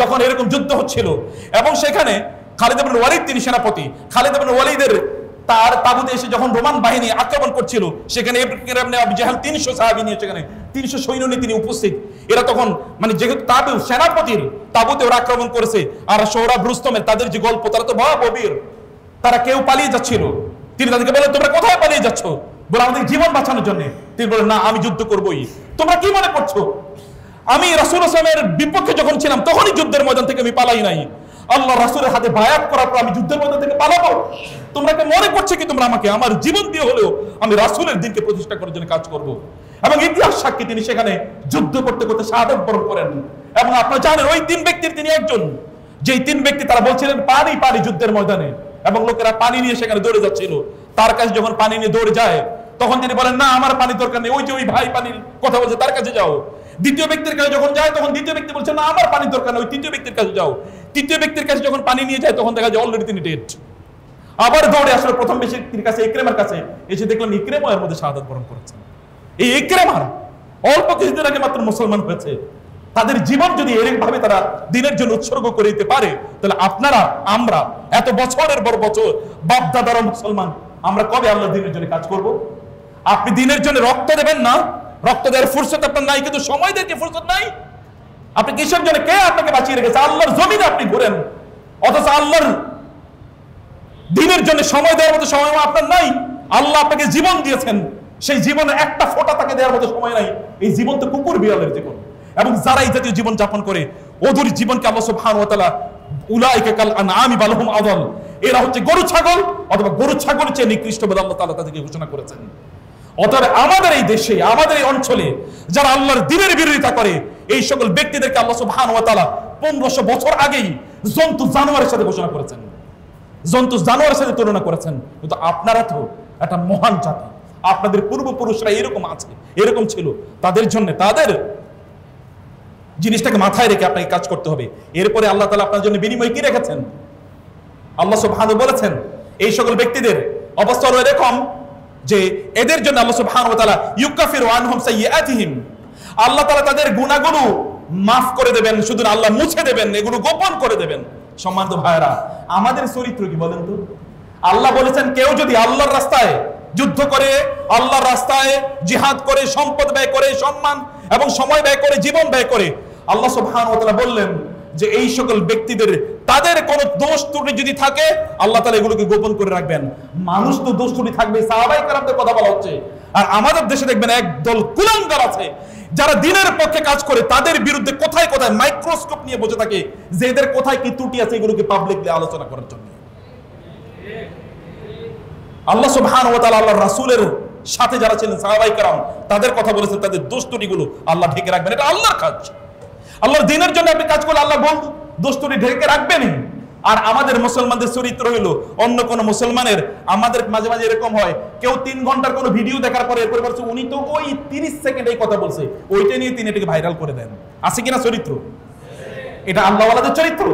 যখন এরকম যুদ্ধ হচ্ছিল এবং সেখানে খালিদ ইবনে ওয়ালিদ তিনি সেনাপতি, খালিদ ইবনে ওয়ালিদের তার তাবুতে এসে যখন রোমান বাহিনী আক্রমণ করছিল সেখানে ইবনে আবু জাহেল 300 সাহাবী নিয়ে সেখানে 300 সৈন্য নিয়ে তিনি উপস্থিত। এরা তখন মানে যেহেতু তাবু সেনাপতির তাবুতে ওরা আক্রমণ করেছে আর সৌরভ রুস্তমের তাদের যে গল্প তারা তো ভয়াবহ, তারা কেউ পালিয়ে যাচ্ছিল। তিনি তাদেরকে বলেন তোমরা কোথায় পালিয়ে যাচ্ছ? বলে আমাদের জীবন বাঁচানোর জন্য। তিনি বলেন না আমি যুদ্ধ করবই। তোমরা কি মনে করছো আমি রাসূল সাল্লাল্লাহু আলাইহি বিপক্ষে যখন ছিলাম তখনই যুদ্ধের ময়দান থেকে আমি পালাই নাই, আল্লাহ রাসূলের হাতে বায়াত করার পর আমি যুদ্ধের ময়দান থেকে পালাবো? তোমরা কি মনে করছো কি তোমরা আমাকে আমার জীবন দিয়ে হলেও আমি রাসূলের দ্বীনকে প্রতিষ্ঠা করার জন্য কাজ করব? এবং ইতিহাস সাক্ষী তিনি সেখানে যুদ্ধ করতে করতে শাহাদাত বরণ করেন। এবং আপনারা জানেন ওই তিন ব্যক্তির তিনি একজন, যেই তিন ব্যক্তি তারা বলছিলেন পানি পানি যুদ্ধের ময়দানে এবং লোকেরা পানি নিয়ে সেখানে দৌড়ে যাচ্ছিল। তার কাছে যখন পানি নিয়ে দৌড়ে যায় তখন তিনি বলেন না আমার পানি দরকার নেই, ওই যে ওই ভাই পানির কথা বলছে তার কাছে যাও। দ্বিতীয় ব্যক্তির কাছে যখন যায় তখন দ্বিতীয় ব্যক্তি বলছে না আমার পানির দরকার নেই, ওই তৃতীয় ব্যক্তির কাছে যাও। তৃতীয় ব্যক্তির কাছে যখন পানি নিয়ে যায় তখন দেখা যায় অলরেডি তিনি ডেড। আবার দৌড়ে আসলে প্রথম ব্যক্তির কাছে ইকরামার কাছে এসে দেখলাম ইকরামা এর মধ্যে শাহাদাত বরণ করেছেন। এই ইকরামার অল্প কিছুদিন আগে মাত্র মুসলমান হয়েছে। তাদের জীবন যদি এরকম ভাবে তারা দ্বীনের জন্য উৎসর্গ করে দিতে পারে তাহলে আপনারা আমরা এত বছরের পর বছর বাপ দাদারা মুসলমান আমরা কবে আল্লাহর দ্বীনের জন্য কাজ করব? আপনি দ্বীনের জন্য রক্ত দেবেন না, রক্ত দেওয়ার ফুরসত আপনার নাই, কিন্তু সময় দেওয়ার কি ফুরসত নাই? আপনি কিসের জন্য কে আপনাকে বাঁচিয়ে রেখেছে? আল্লাহর জমিনে আপনি ঘুরেন অথচ আল্লাহর দ্বীনের জন্য সময় দেওয়ার মতো সময় আপনার নাই। আল্লাহ আপনাকে জীবন দিয়েছেন, সেই জীবনে একটা ফোঁটা তাকে দেওয়ার মতো সময় নাই। এই জীবন তো কুকুর বিড়ালের জীবন। এবং যারা এই জাতীয় জীবন যাপন করে ওদের জীবনকে আল্লাহ সুবহানাহু ওয়া তাআলা উলাইকা কাল আনআমি বাল হুম আযাল, এরা হচ্ছে গরু ছাগল অথবা গরু ছাগলের চেয়ে নিকৃষ্ট বলে আল্লাহ তাআলা তাদেরকে ঘোষণা করেছেন। অতএব আমাদের এই দেশে আমাদের এই অঞ্চলে যারা আল্লাহর দ্বীনের বিরোধিতা করে এই সকল ব্যক্তিদেরকে আল্লাহ সুবহানাহু ওয়া তাআলা 1500 বছর আগেই জন্তু জানোয়ারের সাথে ঘোষণা করেছেন, জন্তু জানোয়ারের সাথে তুলনা করেছেন। কিন্তু আপনারা তো একটা মহান জাতি, আপনাদের পূর্বপুরুষরা এরকম আছে এরকম ছিল, তাদের জন্য তাদের জিনিসটাকে মাথায় রেখে আপনাকে কাজ করতে হবে। এরপরে আল্লাহ তাআলা আপনার জন্য বিনিময় কি রেখেছেন? আল্লাহ সুবহানাহু বলেছেন এই সকল ব্যক্তিদের অবস্থা হলো এরকম যে এদের জন্য আল্লাহ সুবহানাহু ওয়া তাআলা ইউকাফিরু আনহুম সাইয়্যাতিহিম, আল্লাহ তাআলা তাদের গুনাহগুলো মাফ করে দেবেন, শুধু আল্লাহ মুছে দেবেন, এগুলো গোপন করে দেবেন। সম্মানিত ভাইরা আমাদের চরিত্র কি বলেন তো? আল্লাহ বলেছেন কেউ যদি আল্লাহর রাস্তায় যুদ্ধ করে, আল্লাহর রাস্তায় জিহাদ করে, সম্পদ ব্যয় করে, সম্মান এবং সময় ব্যয় করে, জীবন ব্যয় করে, আল্লাহ সুবহানাহু ওয়া তাআলা বললেন যে এই সকল ব্যক্তিদের তাদের কোনো দোষ ত্রুটি যদি থাকে আল্লাহ তাআলা এগুলোকে গোপন করে রাখবেন। মানুষ তো দোষ ত্রুটি থাকবে, সাহাবায়ে কেরামদের কথা বলা হচ্ছে। আর আমাদের দেশে দেখবেন একদল কুলাঙ্গার আছে যারা দ্বীনের পক্ষে কাজ করে, তাদের বিরুদ্ধে কোথায় কোথায় মাইক্রোস্কোপ নিয়ে বসে থাকে যে এদের কোথায় কি ত্রুটি আছে এগুলোকে পাবলিকলি আলোচনা করার জন্য। আল্লাহ সুবহানাহু ওয়া তাআলা আল্লাহর রাসূলের সাথে যারা ছিলেন সাহাবায়ে কেরাম তাদের কথা বলেছেন, তাদের দোষ ত্রুটিগুলো আল্লাহ ঢেকে রাখবেন। এটা আল্লাহর কাজ। আল্লাহর দ্বীনের জন্য আপনি কাজ করলে আল্লাহ দোষ ত্রুটি ঢেকে রাখবেনই। আর আমাদের মুসলমানদের চরিত্র হইলো অন্য কোন মুসলমানের, আমাদের মাঝে মাঝে এরকম হয় কেউ 3 ঘন্টার কোন ভিডিও দেখার পরে এরপরে বলছে উনি তো ওই 30 সেকেন্ড এই কথা বলছে, ওইটা নিয়ে তিনি এটাকে ভাইরাল করে দেন। আছে কিনা চরিত্র? এটা আল্লাহওয়ালাদের চরিত্র,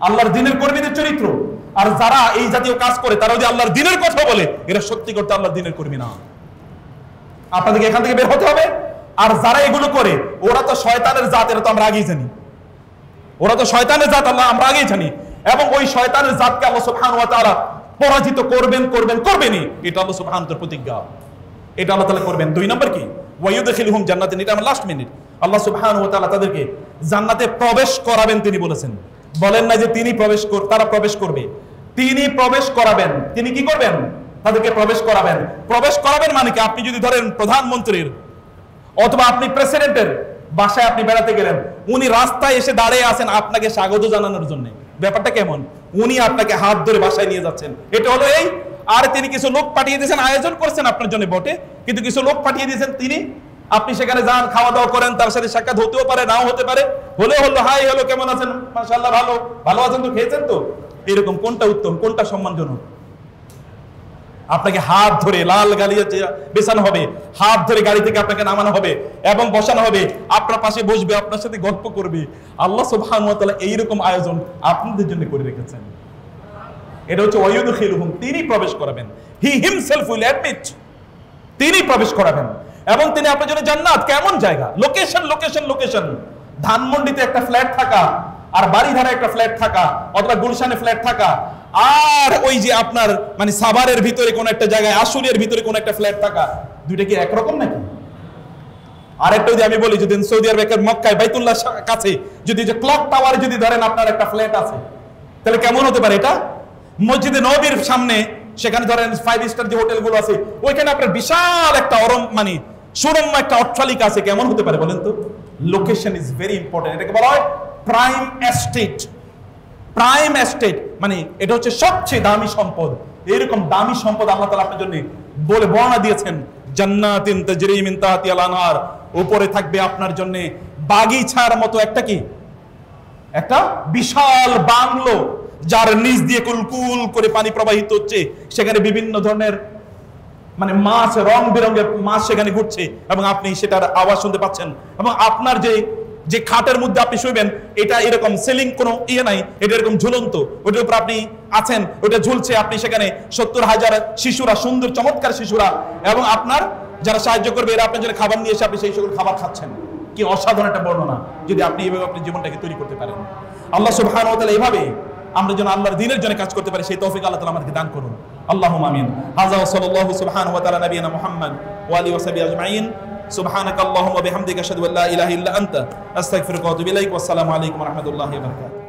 আল্লাহর দ্বীনের কর্মীদের চরিত্র। আর যারা এই জাতীয় কাজ করে তারা যদি আল্লাহর দ্বীনের কথা বলে এরা সত্যি করতে আল্লাহর দ্বীনের কর্মী না। আপনাদেরকে এখান থেকে বের হতে হবে, আর যারা এগুলো করে ওরা তো শয়তানের জাত, এটা তো আমরা আগেই জানি। ওরা তো শয়তানের জাত, আল্লাহ আমরা আগেই জানি। এবং ওই শয়তানের জাতকে আল্লাহ সুবহানাহু ওয়া তাআলা পরাজিত করবেনই। এটা আল্লাহ সুবহানাহু ওয়া তাআলার প্রতিজ্ঞা, এটা আল্লাহ তাআলা করবেন। 2 নম্বর কি? ওয়ায়ুদখিলুহুম জান্নাতিন, এটা আমার লাস্ট মিনিট। আল্লাহ সুবহানাহু ওয়া তাআলা তাদেরকে জান্নাতে প্রবেশ করাবেন, তিনি বলেছেন। বলেন না যে তারা প্রবেশ করবে, তিনি প্রবেশ করাবেন। তিনি কি করবেন? তাদেরকে প্রবেশ করাবেন। প্রবেশ করাবেন মানে কি? আপনি যদি ধরেন প্রধানমন্ত্রীর অথবা আপনি প্রেসিডেন্টের বাসায় আপনি বেড়াতে গেলেন, উনি রাস্তায় এসে দাঁড়িয়ে আছেন আপনাকে স্বাগত জানানোর জন্য। ব্যাপারটা কেমন? উনি আপনাকে হাত ধরে বাসায় নিয়ে যাচ্ছেন, এটা হলো এই। আর তিনি কিছু লোক পাঠিয়ে দিয়েছেন, আয়োজন করছেন আপনার জন্য বটে, কিন্তু কিছু লোক পাঠিয়ে দিয়েছেন, আপনি সেখানে যান, খাওয়া দাওয়া করেন, তার সাথে সাক্ষাৎ হতেও পারে, নাও হতে পারে। হলো হাই হ্যালো, কেমন আছেন? মাশাআল্লাহ, ভালো আছেন তো, খেয়েছেন তো? এরকম কোনটা উত্তম, কোনটা সম্মানজনক? আপনাকে হাত ধরে লাল গালিয়ে বেছানো হবে, হাত ধরে গাড়ি থেকে আপনাকে নামানো হবে এবং বসানো হবে, আপনার পাশে বসবে, আপনার সাথে গল্প করবে। আল্লাহ সুবহানাহু ওয়া তাআলা এইরকম আয়োজন আপনাদের জন্য করে রেখেছেন। এটা হচ্ছে ওয়ায়ুদখিলুহুম, তিনি প্রবেশ করাবেন। হি হিমসেলফ উইল অ্যাডমিট, তিনি প্রবেশ করাবেন এবং তিনি আপনার জন্য জান্নাত। কেমন জায়গা? লোকেশন। ধানমন্ডিতে একটা ফ্ল্যাট থাকা আর বাড়িধারা একটা ফ্ল্যাট থাকা, অথবা গুলশানে ফ্ল্যাট থাকা, আর ওই যে আপনার মানে সাভারের ভিতরে কোন একটা জায়গায়, আশুলিয়ার ভিতরে কোন একটা ফ্ল্যাট থাকা, দুইটা কি একরকম নাকি? আরেকটা যদি আমি বলি, যদি সৌদি আরবের মক্কায় বাইতুল্লাহ কাছে যদি যে ক্লক টাওয়ারে যদি ধরেন আপনার একটা ফ্ল্যাট আছে, তাহলে কেমন হতে পারে এটা? মসজিদে নববীর সামনে, সেখানে ধরেন 5 স্টার যে হোটেলগুলো আছে, ওইখানে আপনার বিশাল একটা সুরম্য একটা অট্টালিকা আছে, কেমন হতে পারে বলেন তো? Location is very important. এটাকে বলা হয় প্রাইম এস্টেট, মানে এটা হচ্ছে সবচেয়ে দামি সম্পদ। এইরকম দামি সম্পদ আল্লাহ তাআলা আপনার জন্য বলে বর্ণনা দিয়েছেন, জান্নাতিন তাজরি মিন তাহতিহাল আনহার, উপরে থাকবে আপনার জন্য বাগিচার মতো একটা বিশাল বাংলো, যার নিচ দিয়ে কুলকুল করে পানি প্রবাহিত হচ্ছে, সেখানে বিভিন্ন ধরনের মানে মাছ, রং বেরঙের মাছ সেখানে ঘুরছে এবং আপনি সেটার আওয়াজ শুনতে পাচ্ছেন। এবং আপনার যে খাটের মধ্যে আপনি শুইবেন, এটা এরকম সেলিং কোনো নাই, এটা এরকম ঝুলন্ত, ওটার উপর আপনি আছেন, ওটা ঝুলছে, আপনি সেখানে 70,000 শিশুরা, সুন্দর চমৎকার শিশুরা এবং আপনার যারা সাহায্য করবে, এরা আপনার জন্য খাবার নিয়ে এসে আপনি সেই সকল খাবার খাচ্ছেন। কি অসাধারণ একটা বর্ণনা, যদি আপনি এইভাবে আপনার জীবনটাকে তৈরি করতে পারেন। আল্লাহ সুবহানাহু ওয়া তাআলা এইভাবে আমরা যেন আল্লাহর দ্বীনের জন্য কাজ করতে পারি, সেই তৌফিক আল্লাহ তাআলা আমাদেরকে দান করুন। আল্লাহুম্মা আমিন। হাযা ওয়া সাল্লাল্লাহু সুবহানাহু ওয়া তাআলা নবিয়ানা মুহাম্মদ ওয়া আলিহি ওয়া সাহবিহি আজমাইন। সুবহানাকাল্লাহুম্মা ওয়া বিহামদিকা আশহাদু আল্লা ইলাহা ইল্লা আনতা আস্তাগফিরুকা ওয়া আতুবু ইলাইক। ওয়া আসসালামু আলাইকুম ওয়া রাহমাতুল্লাহি ওয়া বারাকাতুহু।